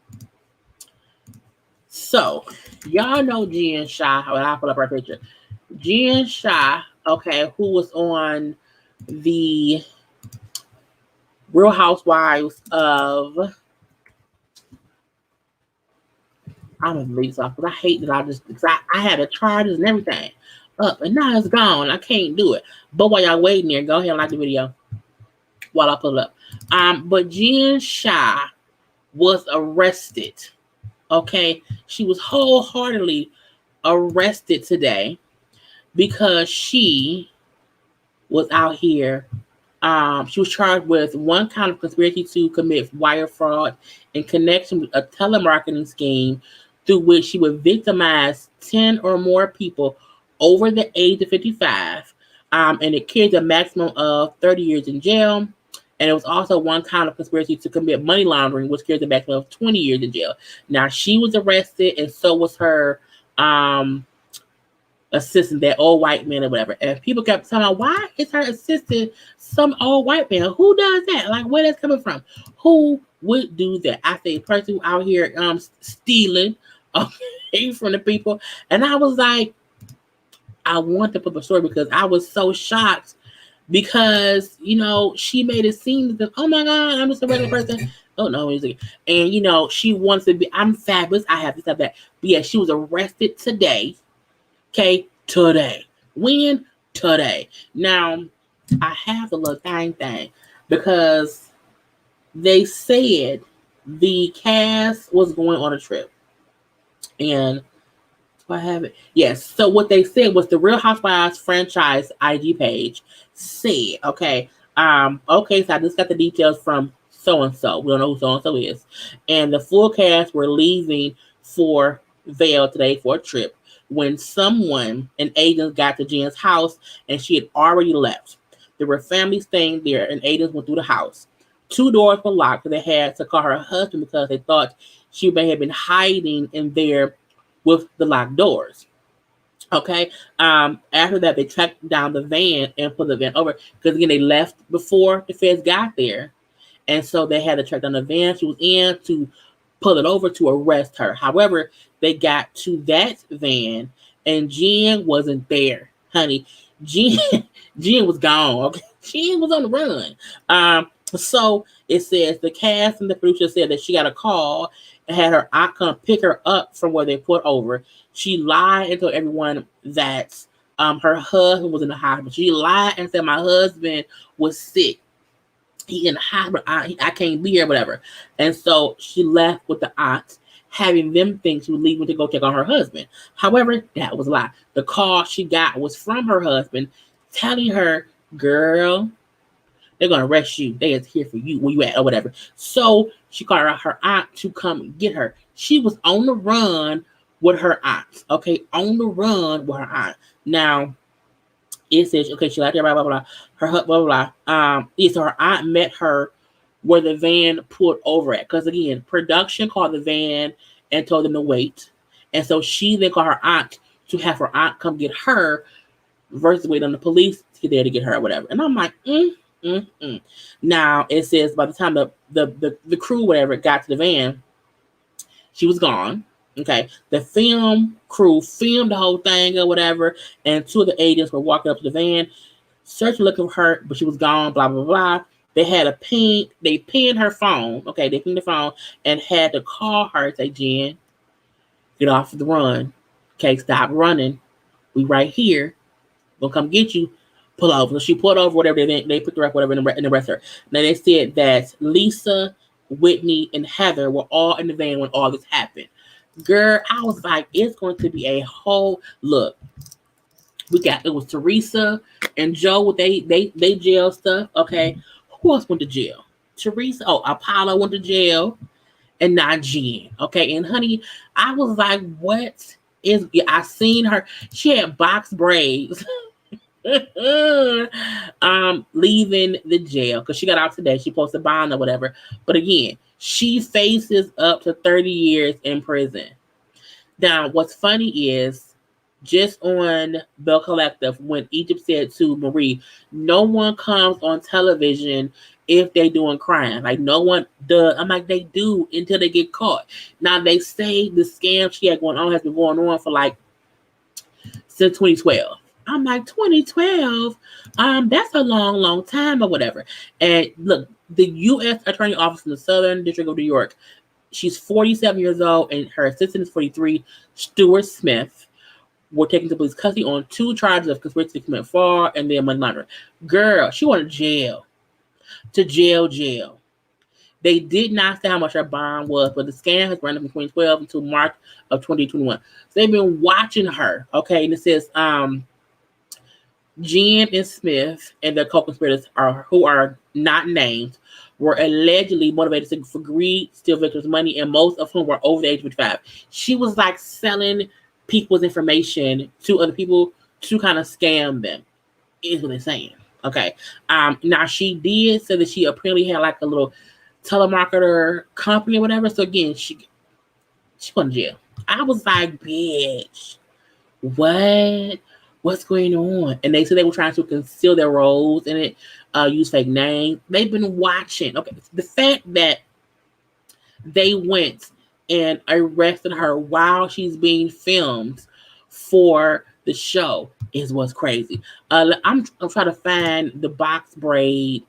So, y'all know Jen Shah. When I pull up her picture, Jen Shah, who was on the Real Housewives of. I'm gonna leave this off because I hate that I had the charges and everything up, and now it's gone. I can't do it. But while y'all waiting there, go ahead and like the video while I pull it up. But Jen Shah was arrested. She was wholeheartedly arrested today because she was out here. She was charged with one count of conspiracy to commit wire fraud in connection with a telemarketing scheme through which she would victimize 10 or more people over the age of 55. And it carries a maximum of 30 years in jail. And it was also one count of conspiracy to commit money laundering, which carries a maximum of 20 years in jail. Now, she was arrested, and so was her assistant, that old white man or whatever. And people kept telling her, why is her assistant some old white man? Who does that? Like, where that's coming from? Who would do that? I say, a person who out here stealing from the people. And I was like, I want to put the story because I was so shocked. Because, she made it seem that, oh my God, I'm just a regular person. Oh no, and she wants to be, I'm fabulous. I have this, have that. But yeah, she was arrested today. Today. When? Today. Now, I have the little thing because they said the cast was going on a trip. And I have it. Yes. So what they said was the Real Housewives franchise IG page said, so I just got the details from so-and-so. We don't know who so-and-so is. And the full cast were leaving for Vail today for a trip when an agent got to Jen's house and she had already left. There were families staying there and agents went through the house. 2 doors were locked, so they had to call her husband because they thought she may have been hiding in there with the locked doors. Okay. After that, they tracked down the van and put the van over because again they left before the feds got there, and so they had to track down the van she was in to pull it over to arrest her. However, they got to that van and Jen wasn't there, honey. Jen, Jen was gone. Okay, Jen was on the run. So it says the cast and the producer said that she got a call and had her aunt come pick her up from where they put over. She lied and told everyone that her husband was in the hospital. She lied and said my husband was sick. He in the hospital. I can't be here, whatever. And so she left with the aunt, having them think she was leaving to go check on her husband. However, that was a lie. The call she got was from her husband telling her, girl, they're going to arrest you. They is here for you. Where you at or whatever. So she called her aunt to come get her. She was on the run with her aunt. Okay, on the run with her aunt. Now, it says, okay, she like there, blah, blah, blah. Her blah, blah, blah. So her aunt met her where the van pulled over at. Because again, production called the van and told them to wait. And so she then called her aunt to have her aunt come get her versus wait on the police to get there to get her or whatever. And I'm like, Now it says by the time the crew, whatever, got to the van, she was gone. Okay, the film crew filmed the whole thing or whatever, and 2 of the agents were walking up to the van, searching, looking for her, but she was gone. Blah blah blah. They had a ping. They pinned her phone. Okay, they pinned the phone and had to call her. Say, Jen, get off the run. Okay, stop running. We right here. We'll come get you. Pull over. So she pulled over. Whatever they picked her up. Whatever, and arrested her. Now they said that Lisa, Whitney, and Heather were all in the van when all this happened. Girl, I was like, it's going to be a whole look. It was Teresa and Joe with they jail stuff. Okay. Who else went to jail? Teresa. Oh, Apollo went to jail. And not Jen. Okay. And honey, I was like, what is I seen her. She had box braids. Leaving the jail because she got out today. She posted bond or whatever. But again, she faces up to 30 years in prison. Now, what's funny is just on Bell Collective, when Egypt said to Marie, no one comes on television if they doing crime. Like, no one does. I'm like, they do until they get caught. Now, they say the scam she had going on has been going on for like since 2012. I'm like, 2012? That's a long, long time or whatever. And look, the U.S. Attorney Office in the Southern District of New York, she's 47 years old, and her assistant is 43, Stuart Smith, were taken to police custody on 2 charges of conspiracy to commit fraud and then money laundering. Girl, she went to jail. To jail. They did not say how much her bond was, but the scam has run from 2012 until March of 2021. So they've been watching her, okay? And it says, Jen and Smith and their co-conspirators who are not named were allegedly motivated for greed, steal victims' money, and most of whom were over the age of 55. She was like selling people's information to other people to kind of scam them, is what they're saying. Okay. Now she did say that she apparently had like a little telemarketer company or whatever. So again, she went to jail. I was like, bitch, what? What's going on? And they said they were trying to conceal their roles in it, use fake names. They've been watching. Okay, the fact that they went and arrested her while she's being filmed for the show is what's crazy. I'm trying to find the box braid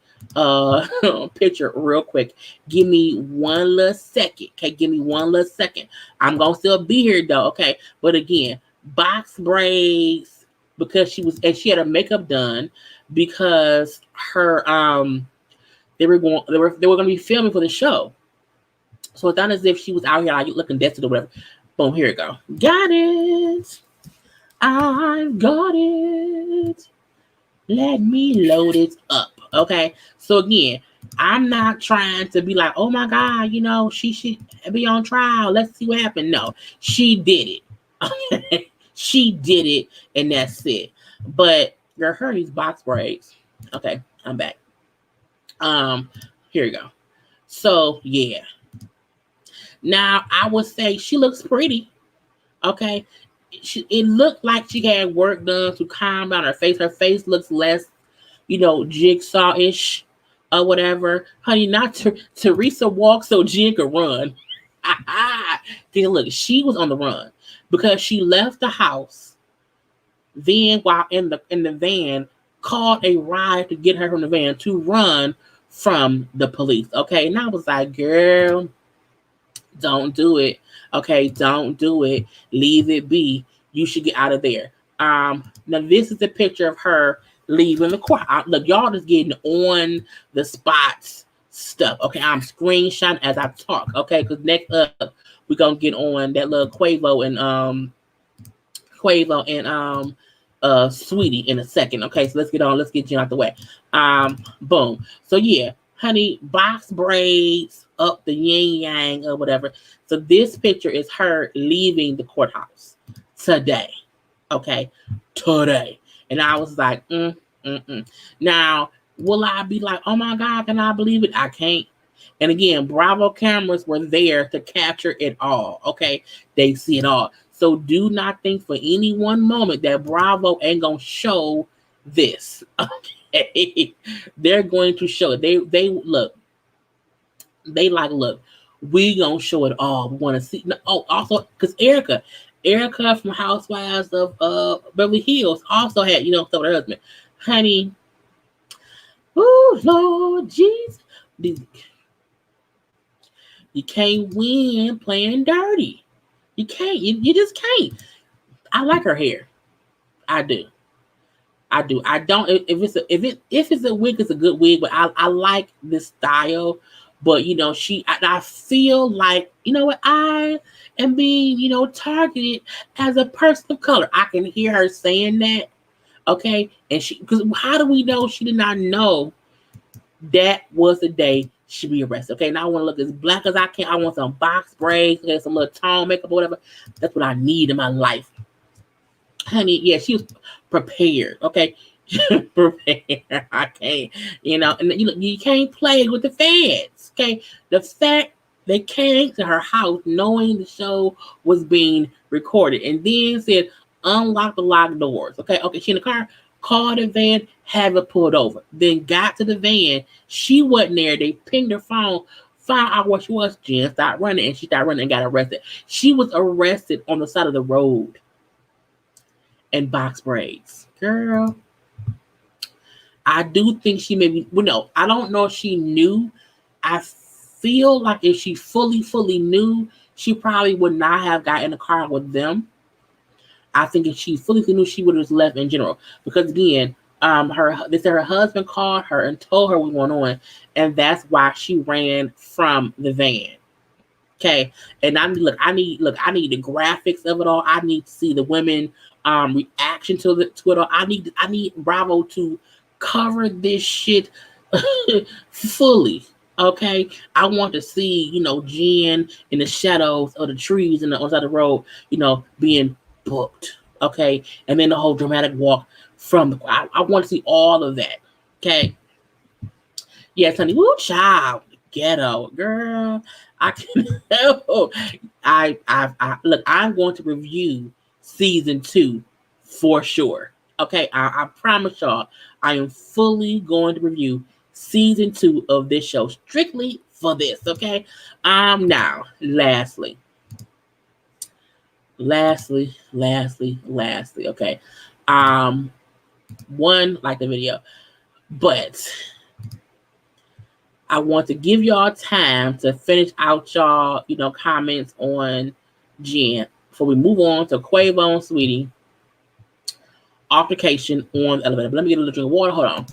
picture real quick. Give me one little second. Okay, give me one little second. I'm gonna still be here though. Okay, but again, box braids. Because she had her makeup done because her they were going to be filming for the show. So it's not as if she was out here like looking desperate or whatever. Boom, here we go. Got it. I've got it. Let me load it up. Okay. So again, I'm not trying to be like, oh my God, she should be on trial. Let's see what happened. No, she did it. Okay. She did it, and that's it. But girl, her these box braids. Okay, I'm back. Here you go. So yeah. Now I would say she looks pretty. Okay. It looked like she had work done to calm down her face. Her face looks less, jigsaw-ish or whatever. Honey, not Teresa walked so Jen could run. Then look, she was on the run because she left the house. Then while in the van, called a ride to get her from the van to run from the police. Okay. And I was like, girl, don't do it. Okay, don't do it. Leave it be. You should get out of there. Now this is a picture of her leaving the court. Look, y'all just getting on the spots stuff. Okay, I'm screenshotting as I talk. Okay, because next up we're gonna get on that little Quavo and Sweetie in a second. Okay, so let's get you out the way. Boom. So yeah, honey, box braids up the yin yang or whatever. So this picture is her leaving the courthouse today. Okay, today. And I was like, Now, will I be like, oh my God, can I believe it? I can't. And again, Bravo cameras were there to capture it all. Okay, they see it all. So do not think for any one moment that Bravo ain't gonna show this. Okay, they're going to show it. They look. They like, look, we gonna show it all. We want to see. Oh, also because Erica from Housewives of Beverly Hills also had stuff with her husband. Honey, oh Lord Jesus, you can't win playing dirty. You can't. You just can't. I like her hair. I do. I don't. If it's a wig, it's a good wig. But I like this style. But I feel like what, I am being targeted as a person of color. I can hear her saying that. Okay, and because how do we know she did not know that was the day she'd be arrested? Okay, now I want to look as black as I can. I want some box braids, some little tone makeup or whatever. That's what I need in my life, honey. Yeah, she was prepared. Okay. Prepared. I can't, and you can't play with the feds. Okay, the fact they came to her house knowing the show was being recorded, and then said unlock the locked doors. Okay, she in the car, called the van, have it pulled over. Then got to the van, she wasn't there. They pinged her phone, found out where she was. Jen started running, and she started running and got arrested. She was arrested on the side of the road in box braids, girl. I do think she maybe, no, I don't know if she knew. I feel like if she fully knew, she probably would not have got in the car with them. I think if she fully knew, she would have just left in general. Because again, they said her husband called her and told her what was going on, and that's why she ran from the van. Okay, and I need the graphics of it all. I need to see the women reaction to it all. I need Bravo to cover this shit fully. Okay, I want to see Jen in the shadows of the trees and on the side of the road, being booked. Okay, and then the whole dramatic walk from the. I want to see all of that. Okay, yes, honey. Woo, child, ghetto girl. I can help. I look. I'm going to review season 2 for sure. Okay, I promise y'all, I am fully going to review season 2 of this show strictly for this. Okay, now, lastly. Okay, one, like the video, but I want to give y'all time to finish out y'all, comments on Jen before we move on to Quavo and Saweetie altercation on the elevator. But let me get a little drink of water. Hold on.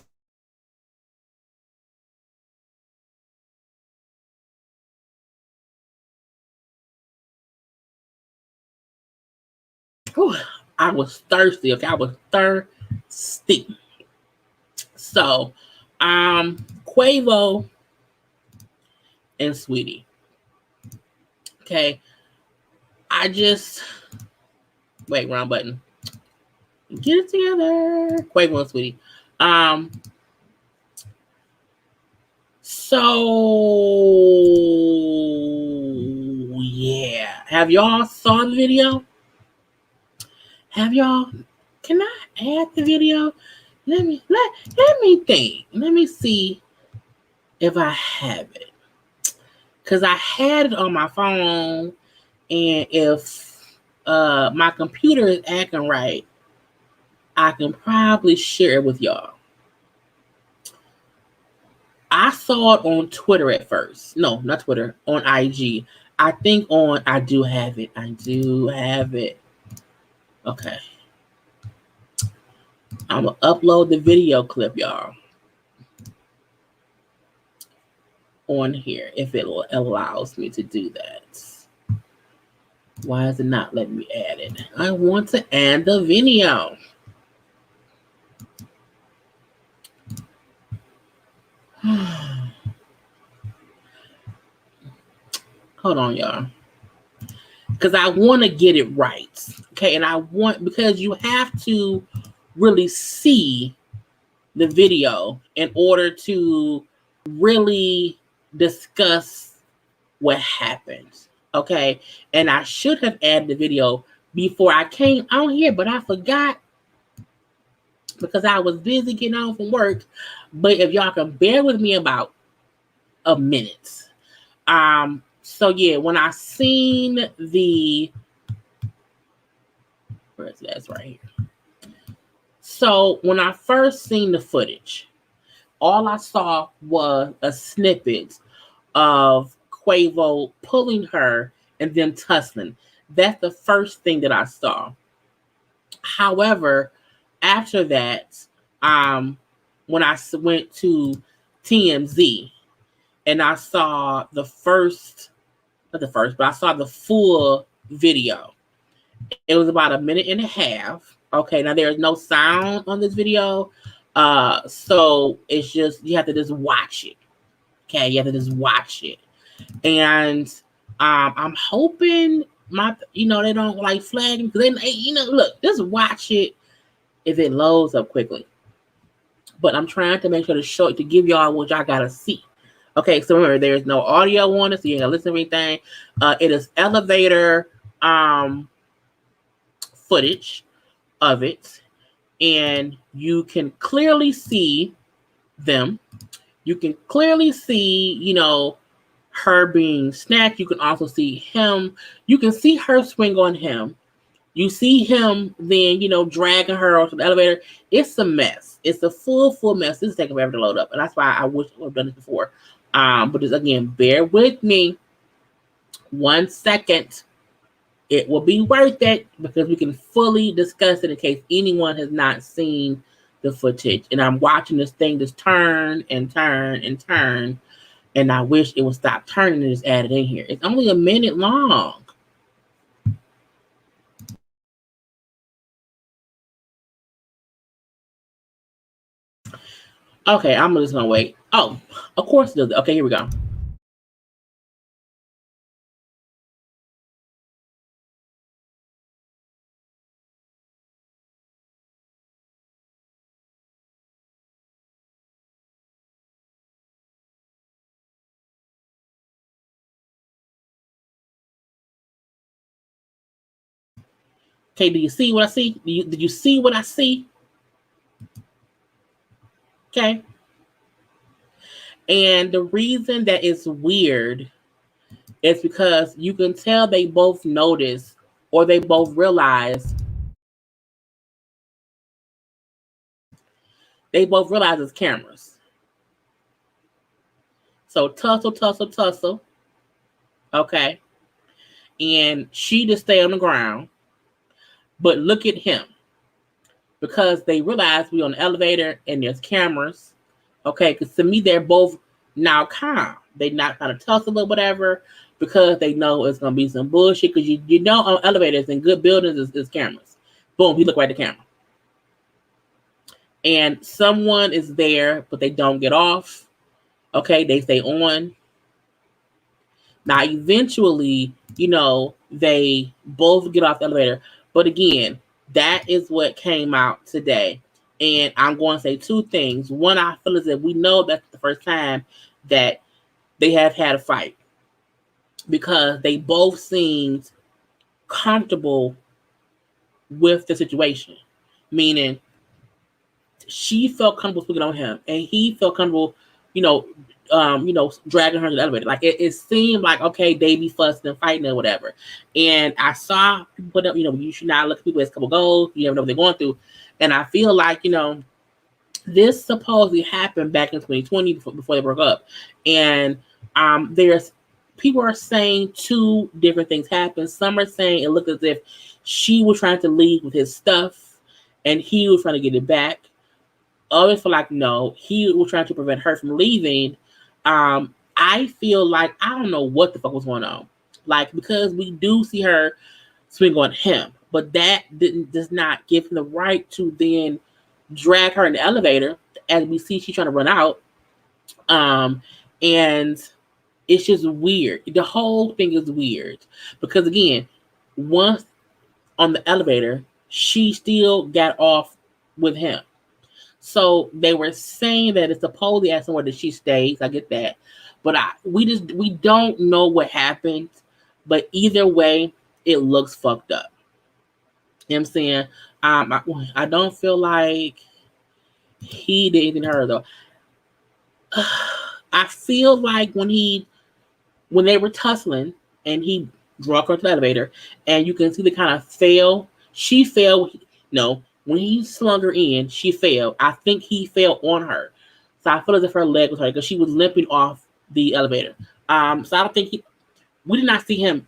Whew, I was thirsty. Okay, I was thirsty. So, Quavo and Saweetie. Okay, I just wait. Wrong button. Get it together. Quavo and Saweetie. So yeah. Have y'all saw the video? Have y'all? Can I add the video? Let me think. Let me see if I have it. Because I had it on my phone, and if my computer is acting right, I can probably share it with y'all. I saw it on Twitter at first. No, not Twitter. On IG. I think I do have it. I do have it. Okay. I'm going to upload the video clip, y'all. On here, if it allows me to do that. Why is it not letting me add it? I want to add the video. Hold on, y'all. Because I want to get it right. Okay, and because you have to really see the video in order to really discuss what happened. Okay, and I should have added the video before I came on here, but I forgot because I was busy getting home from work. But if y'all can bear with me about a minute. So yeah, when I seen that's right here. So when I first seen the footage, all I saw was a snippet of Quavo pulling her and them tussling. That's the first thing that I saw. However, after that, when I went to TMZ and I saw I saw the full video. It was about a minute and a half. Okay, now there's no sound on this video. So it's just, you have to just watch it. Okay, you have to just watch it. And I'm hoping they don't like flag me, because look, just watch it if it loads up quickly. But I'm trying to make sure to give y'all what y'all gotta see. Okay, so remember, there's no audio on it, so you ain't gonna listen to anything. It is elevator footage of it, and you can clearly see them. You can clearly see, her being snatched. You can also see him. You can see her swing on him. You see him then, dragging her onto the elevator. It's a mess. It's a full mess. This is taking forever to load up, and that's why I wish I would have done this before. But just again, bear with me 1 second. It will be worth it because we can fully discuss it in case anyone has not seen the footage. And I'm watching this thing just turn and turn and turn, and I wish it would stop turning and just add it in here. It's only a minute long. Okay, I'm just gonna wait. Oh, of course it does. Okay, here we go. Okay, do you see what I see? Did you see what I see? Okay. And the reason that it's weird is because you can tell they both notice or they both realize. They both realize it's cameras. So tussle. Okay. And she just stay on the ground. But look at him. Because they realize we're on the elevator and there's cameras. Okay, because to me, they're both now calm. They're not kind of tussle or whatever because they know it's going to be some bullshit. Because you know on elevators and good buildings is cameras. Boom, we look right at the camera. And someone is there, but they don't get off. Okay, they stay on. Now, eventually, they both get off the elevator. But again, that is what came out today. And I'm going to say two things. One, I feel as if we know that's the first time that they have had a fight because they both seemed comfortable with the situation. Meaning, she felt comfortable speaking on him, and he felt comfortable, dragging her to the elevator. Like it seemed like okay, they be fussing and fighting or whatever. And I saw people put up, you should not look at people as a couple goals. You never know what they're going through. And I feel like this supposedly happened back in 2020 before they broke up, and there's people are saying two different things happened. Some are saying it looked as if she was trying to leave with his stuff, and he was trying to get it back. Others feel like no, he was trying to prevent her from leaving. I feel like I don't know what the fuck was going on, like because we do see her swing on him, but that does not give him the right to then drag her in the elevator as we see she's trying to run out. And it's just weird. The whole thing is weird because again, once on the elevator, she still got off with him. So they were saying that it's supposedly at somewhere that she stays. I get that, but we don't know what happened. But either way, it looks fucked up. You know what I'm saying? I don't feel like he did anything to her though. I feel like when they were tussling and he drug her to the elevator, and you can see the kind of fell. She fell. No, when he slung her in, she fell. I think he fell on her, so I feel as if her leg was hurt because she was limping off the elevator. So I don't think we did not see him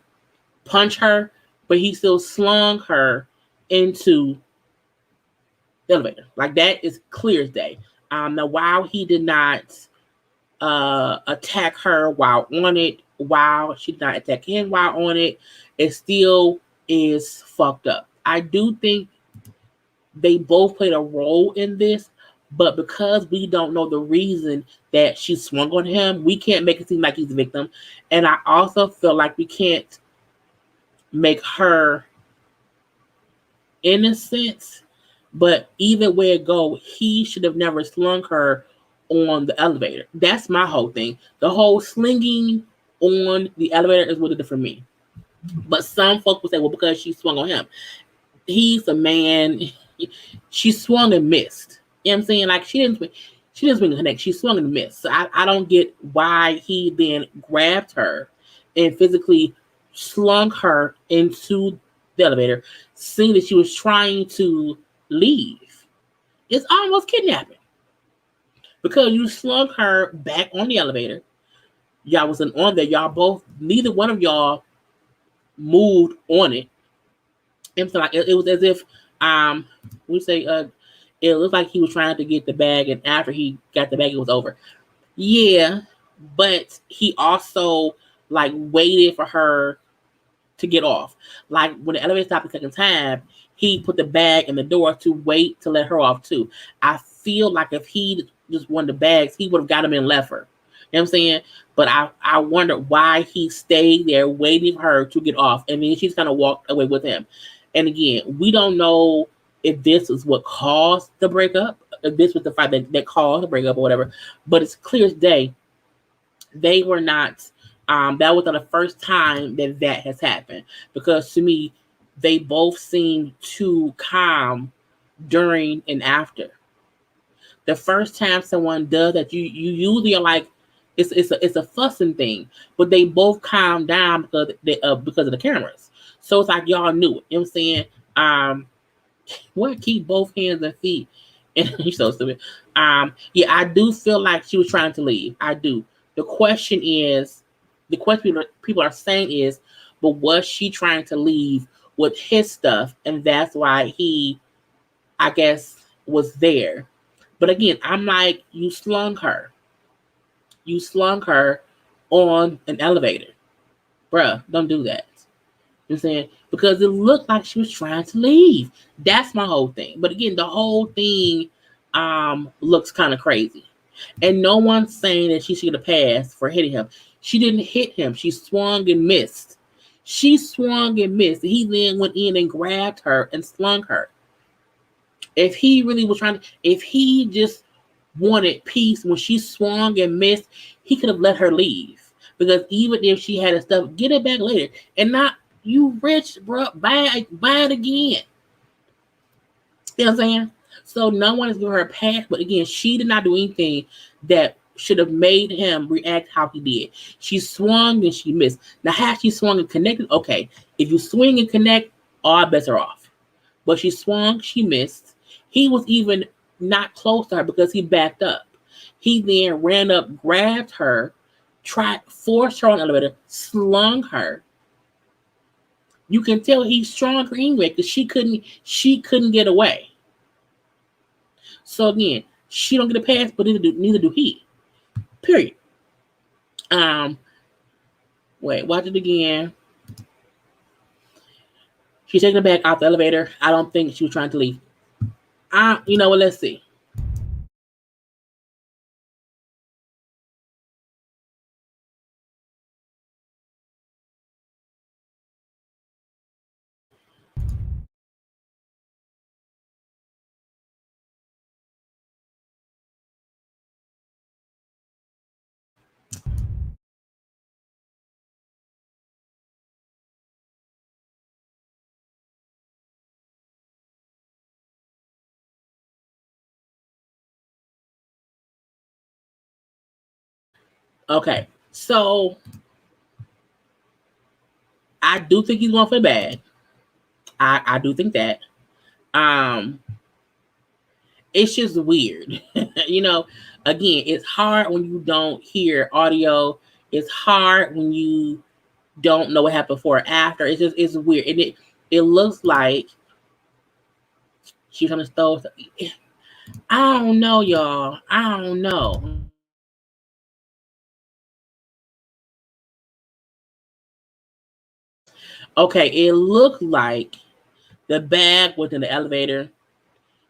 punch her, but he still slung her into the elevator. Like that is clear as day. Now while he did not attack her while on it, while she did not attack him while on it, it still is fucked up. I do think they both played a role in this, but because we don't know the reason that she swung on him, we can't make it seem like he's the victim. And I also feel like we can't make her innocent, but either way it go, he should have never slung her on the elevator. That's my whole thing. The whole slinging on the elevator is what it did for me. But some folks will say, well, because she swung on him. He's a man. She swung and missed. You know what I'm saying? Like she didn't swing and connect. She swung and missed. So I don't get why he then grabbed her and physically slung her into the elevator, seeing that she was trying to leave. It's almost kidnapping. Because you slung her back on the elevator. Y'all wasn't on there. Y'all both, neither one of y'all moved on it. And so like it was as if it looked like he was trying to get the bag, and after he got the bag, it was over. Yeah, but he also like waited for her to get off. Like when the elevator stopped the second time, he put the bag in the door to wait to let her off too. I feel like if he just wanted the bags, he would have got them and left her. You know what I'm saying? But I wonder why he stayed there waiting for her to get off, and then she's kind of walked away with him. And again, we don't know if this is what caused the breakup, if this was the fight that caused the breakup or whatever. But it's clear as day, they were not. That was not the first time that has happened, because to me, they both seem too calm during and after. The first time someone does that, you usually are like, it's a fussing thing, but they both calm down because of the cameras. So it's like y'all knew it. You know what I'm saying? What keep both hands and feet? And you're so stupid. Yeah, I do feel like she was trying to leave. I do. The question people are saying is, but was she trying to leave with his stuff, and that's why he, I guess, was there. But again, I'm like, you slung her. You slung her on an elevator. Bruh, don't do that. You know what I'm saying? Because it looked like she was trying to leave. That's my whole thing. But again, the whole thing looks kind of crazy. And no one's saying that she should have passed for hitting him. She didn't hit him. She swung and missed. She swung and missed. He then went in and grabbed her and slung her. If he really was if he just wanted peace, when she swung and missed, he could have let her leave. Because even if she had a stuff, get it back later. And not, you rich, bro, buy it again. You know what I'm saying? So no one is giving her a pass, but again, she did not do anything that should have made him react how he did. She swung and she missed. Now, had she swung and connected, okay. If you swing and connect, all bets are off. But she swung, she missed. He was even not close to her because he backed up. He then ran up, grabbed her, forced her on the elevator, slung her. You can tell he's stronger anyway because she couldn't get away. So again, she don't get a pass, but neither do he. Period. Wait, watch it again. She's taking her back out the elevator. I don't think she was trying to leave. You know what? Let's see. Okay, so I do think he's going for the bag. I do think that. It's just weird. You know, again, it's hard when you don't hear audio. It's hard when you don't know what happened before or after. It's weird. And it looks like she's on the stove. I don't know, y'all. I don't know. Okay, it looked like the bag was in the elevator.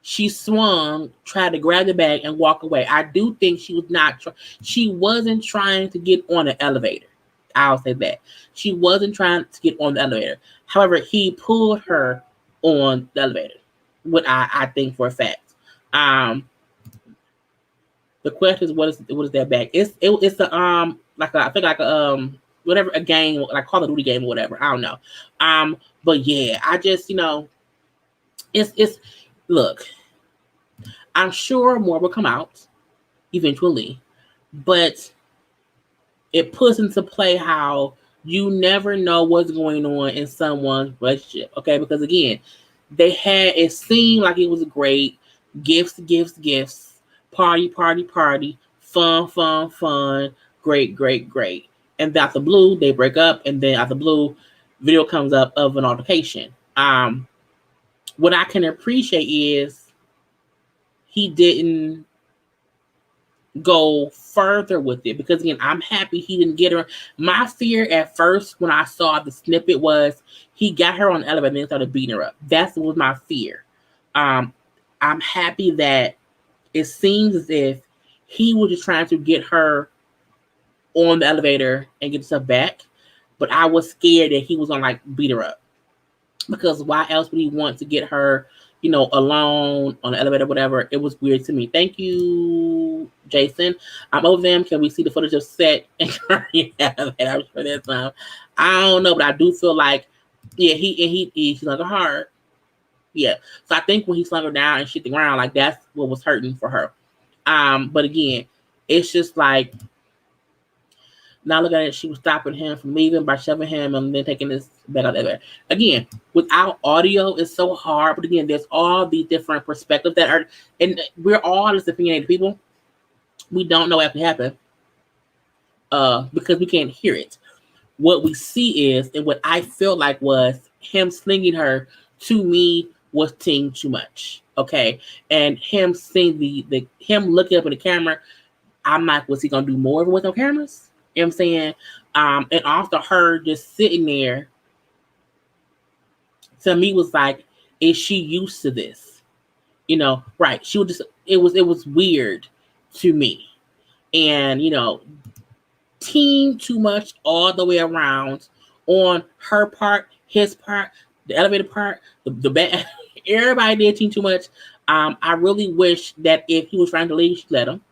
She swung, tried to grab the bag and walk away. I do think she was not. She wasn't trying to get on the elevator. I'll say that she wasn't trying to get on the elevator. However, he pulled her on the elevator. What I think for a fact. The question is what is that bag? It's a like a, I think like a whatever, a game like Call of Duty game or whatever. I don't know. But yeah, I just it's look. I'm sure more will come out eventually, but it puts into play how you never know what's going on in someone's relationship. Okay, because again, it seemed like it was great. Gifts, party, fun, great. And out the blue, they break up, and then out the blue, video comes up of an altercation. What I can appreciate is he didn't go further with it, because again, I'm happy he didn't get her. My fear at first when I saw the snippet was he got her on the elevator and then started beating her up. That was my fear. I'm happy that it seems as if he was just trying to get her on the elevator and get stuff back, but I was scared that he was gonna like beat her up, because why else would he want to get her, alone on the elevator, whatever? It was weird to me. Thank you, Jason. I'm over them. Can we see the footage of Set and Curry? I'm sure that's I don't know, but I do feel like, yeah, he slung her hard. Yeah. So I think when he slung her down and shit the ground, like that's what was hurting for her. But again, it's just like, now look at it, she was stopping him from leaving by shoving him and then taking this back out there. Again, without audio, it's so hard. But again, there's all these different perspectives that are, and we're all just opinionated people. We don't know what actually happened because we can't hear it. What we see is, and what I feel like was him slinging her, to me, was seeing too much. Okay. And him seeing him looking up in the camera, I'm like, was he going to do more of it with no cameras? You know what I'm saying? And also her just sitting there, to me, was like, is she used to this? Right. She was just, it was weird to me. And, team too much all the way around on her part, his part, the elevator part, the back. Everybody did team too much. I really wish that if he was trying to leave, she'd let him.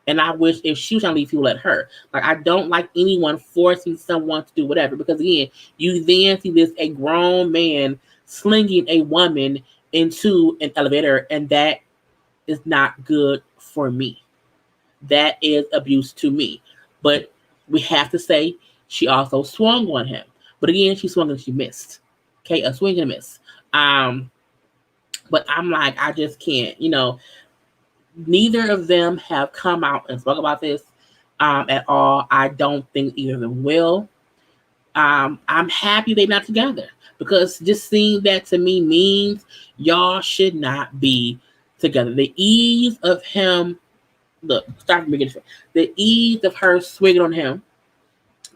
And I wish if she was trying to leave, he would let her. Like, I don't like anyone forcing someone to do whatever. Because, again, you then see this a grown man slinging a woman into an elevator. And that is not good for me. That is abuse to me. But we have to say she also swung on him. But, again, she swung and she missed. Okay, a swing and a miss. But I'm like, I just can't, neither of them have come out and spoke about this at all. I don't think either of them will. I'm happy they're not together because just seeing that to me means y'all should not be together. The ease of him, look, start from the beginning. The ease of her swinging on him,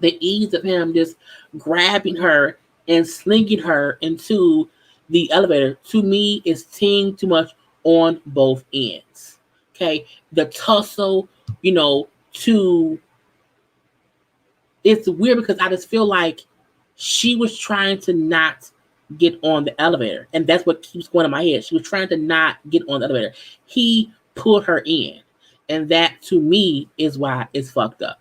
the ease of him just grabbing her and slinging her into the elevator, to me, is team too much on both ends. Okay, the tussle, it's weird because I just feel like she was trying to not get on the elevator, and that's what keeps going in my head. She was trying to not get on the elevator. He pulled her in, and that to me is why it's fucked up.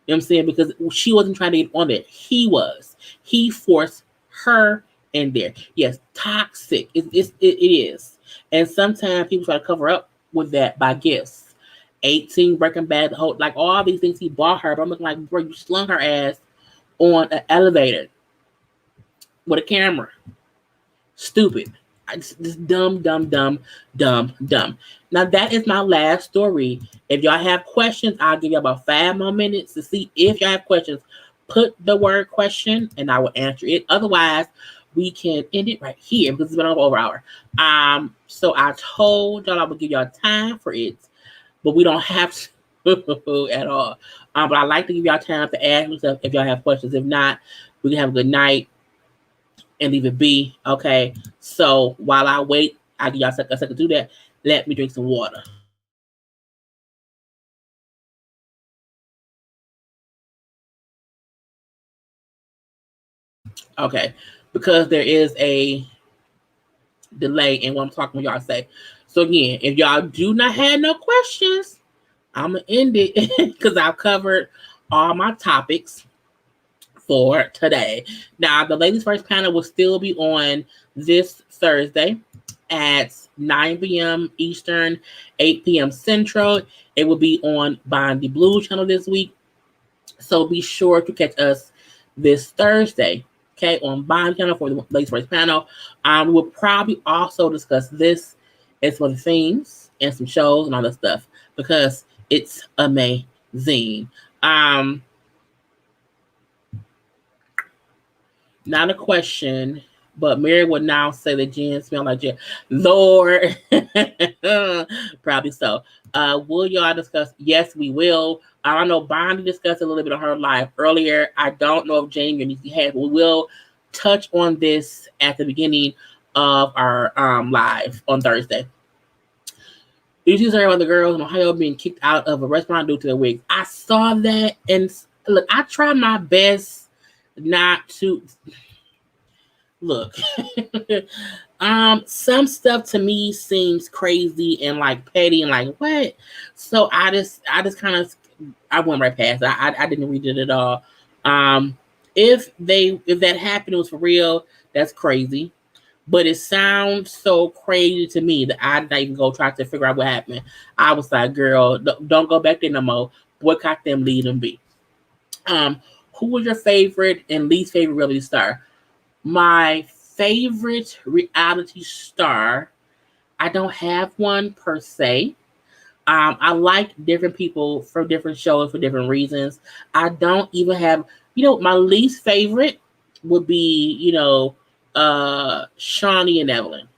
You know what I'm saying? Because she wasn't trying to get on there. He was. He forced her in there. Yes, toxic. It is. And sometimes people try to cover up with that by gifts. 18 Breaking Bad, like all these things he bought her. But I'm looking like, bro, you slung her ass on an elevator with a camera. Stupid. Just dumb. Now that is my last story. If y'all have questions, I'll give you about 5 more minutes to see if y'all have questions. Put the word question and I will answer it. Otherwise, we can end it right here because it's been over an hour. So I told y'all I would give y'all time for it, but we don't have to at all. But I like to give y'all time to ask me stuff if y'all have questions. If not, we can have a good night and leave it be. Okay. So while I wait, I'll give y'all a second to do that. Let me drink some water. Okay. Because there is a delay in what I'm talking with y'all say. So again, if y'all do not have no questions, I'm gonna end it because I've covered all my topics for today. Now, the ladies first panel will still be on this Thursday at 9 p.m. Eastern, 8 p.m. Central. It will be on Bondi Blue channel this week. So be sure to catch us this Thursday, okay, on Bondi channel for the ladies first panel. We will probably also discuss this as some of the themes and some shows and all that stuff because it's amazing. Not a question, but Mary would now say that Jen smell like Jen. Lord, probably so. Will y'all discuss? Yes, we will. I know Bonnie discussed a little bit of her life earlier. I don't know if Jamie or Niecy has, but we will touch on this at the beginning of our live on Thursday. Did you hear about the girls in Ohio being kicked out of a restaurant due to their wigs? I saw that, and look, I try my best not to look. Some stuff to me seems crazy and like petty and like what? So I just kind of I went right past it. I didn't read it at all. If that happened, it was for real. That's crazy. But it sounds so crazy to me that I didn't even go try to figure out what happened. I was like, girl, don't go back there no more. Boycott them, leave them be. Who was your favorite and least favorite reality star? My favorite reality star, I don't have one per se. I like different people for different shows for different reasons. I don't even have, my least favorite would be, Shawnee and Evelyn.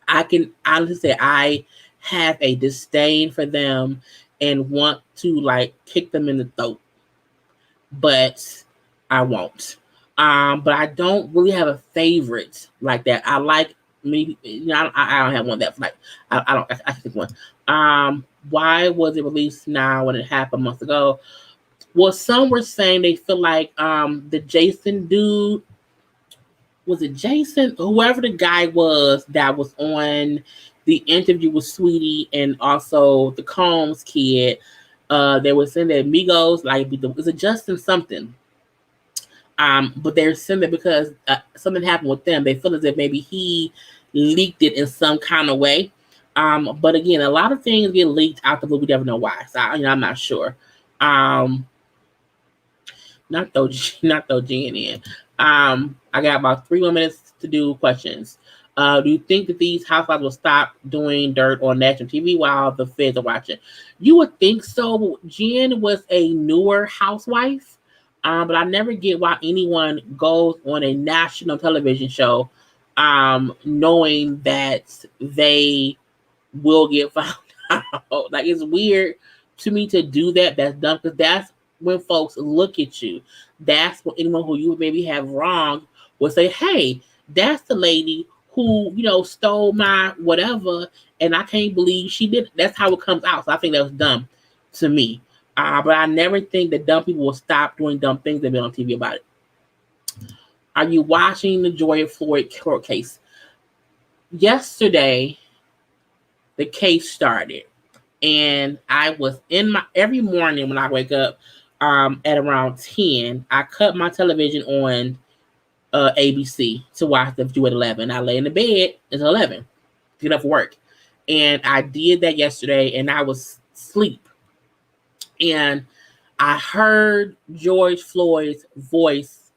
I can honestly say I have a disdain for them and want to like kick them in the throat, but I won't. But I don't really have a favorite like that. I like maybe I don't have one that's like I don't I can pick one. Why was it released now when it happened months ago? Well, some were saying they feel like the Jason dude was it Jason? Whoever the guy was that was on the interview with Saweetie and also the Combs kid. They were saying that Migos, like, was it Justin something? But they're saying that because something happened with them, they feel as if maybe he leaked it in some kind of way. But again, a lot of things get leaked out the blue. We never know why. So I'm not sure. Not throw Jen in. I got about 3 more minutes to do questions. Do you think that these housewives will stop doing dirt on national TV while the feds are watching? You would think so. Jen was a newer housewife, but I never get why anyone goes on a national television show knowing that they will get found out. Like, it's weird to me to do that. That's dumb, because that's when folks look at you. That's when anyone who you maybe have wronged will say, hey, that's the lady who, stole my whatever, and I can't believe she did. That's how it comes out. So I think that was dumb to me. But I never think that dumb people will stop doing dumb things and be on TV about it. Are you watching the George Floyd court case? Yesterday, the case started, and I was every morning when I wake up at around 10, I cut my television on ABC to watch the view at 11. I lay in the bed until 11 to get up for work. And I did that yesterday, and I was asleep. And I heard George Floyd's voice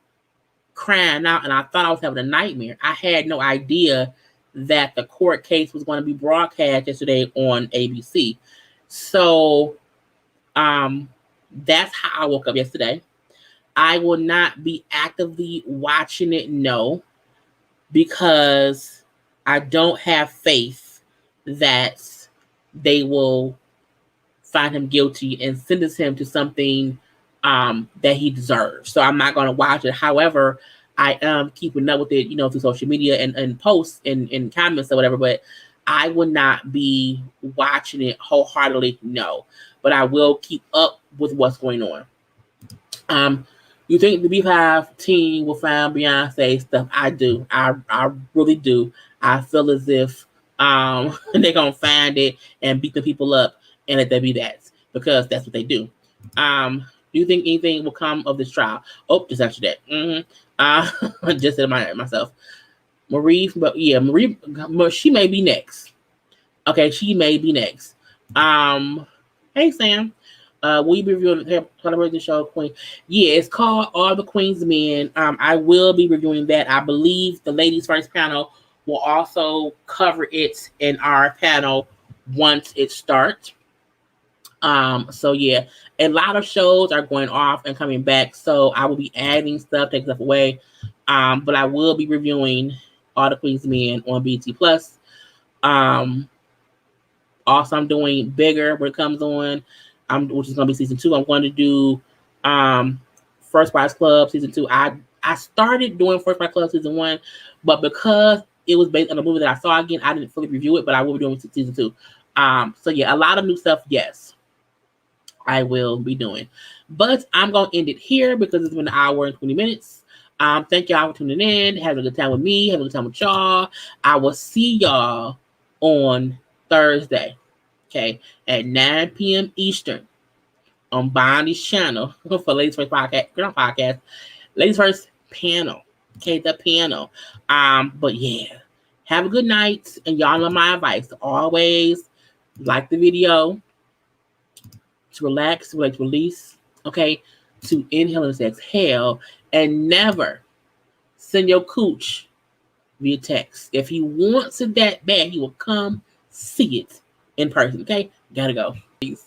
crying out, and I thought I was having a nightmare. I had no idea that the court case was going to be broadcast yesterday on ABC. So that's how I woke up yesterday. I will not be actively watching it, no, because I don't have faith that they will find him guilty and sentence him to something that he deserves. So I'm not going to watch it. However, I am keeping up with it, through social media and posts and comments or whatever, but I will not be watching it wholeheartedly, no. But I will keep up with what's going on. You think the Beehive team will find Beyonce stuff? I do. I really do. I feel as if they're going to find it and beat the people up and let that be that, because that's what they do. Do you think anything will come of this trial? Oh, just after that. Just said myself. Marie, she may be next. Okay, she may be next. Hey, Sam. Will you be reviewing the television show Queen? Yeah, it's called All the Queen's Men. I will be reviewing that. I believe the Ladies First panel will also cover it in our panel once it starts. So yeah, a lot of shows are going off and coming back. So I will be adding stuff, taking stuff away. But I will be reviewing All the Queen's Men on BT Plus. Also, I'm doing Bigger when it comes on. Which is going to be season 2. I'm going to do First Wives Club season 2. I started doing First Wives Club season 1, but because it was based on a movie that I saw again, I didn't fully review it, but I will be doing season 2. So yeah, a lot of new stuff, yes, I will be doing. But I'm going to end it here because it's been an hour and 20 minutes. Thank y'all for tuning in, having a good time with me, having a good time with y'all. I will see y'all on Thursday. Okay, at 9 p.m. Eastern on Bonnie's channel for Ladies First podcast, Ladies First panel. Okay, the panel. But yeah, have a good night, and y'all know my advice. Always like the video, to relax, to release. Okay, to inhale and exhale, and never send your cooch via text. If he wants it that bad, he will come see it in person. Okay, gotta go. Peace.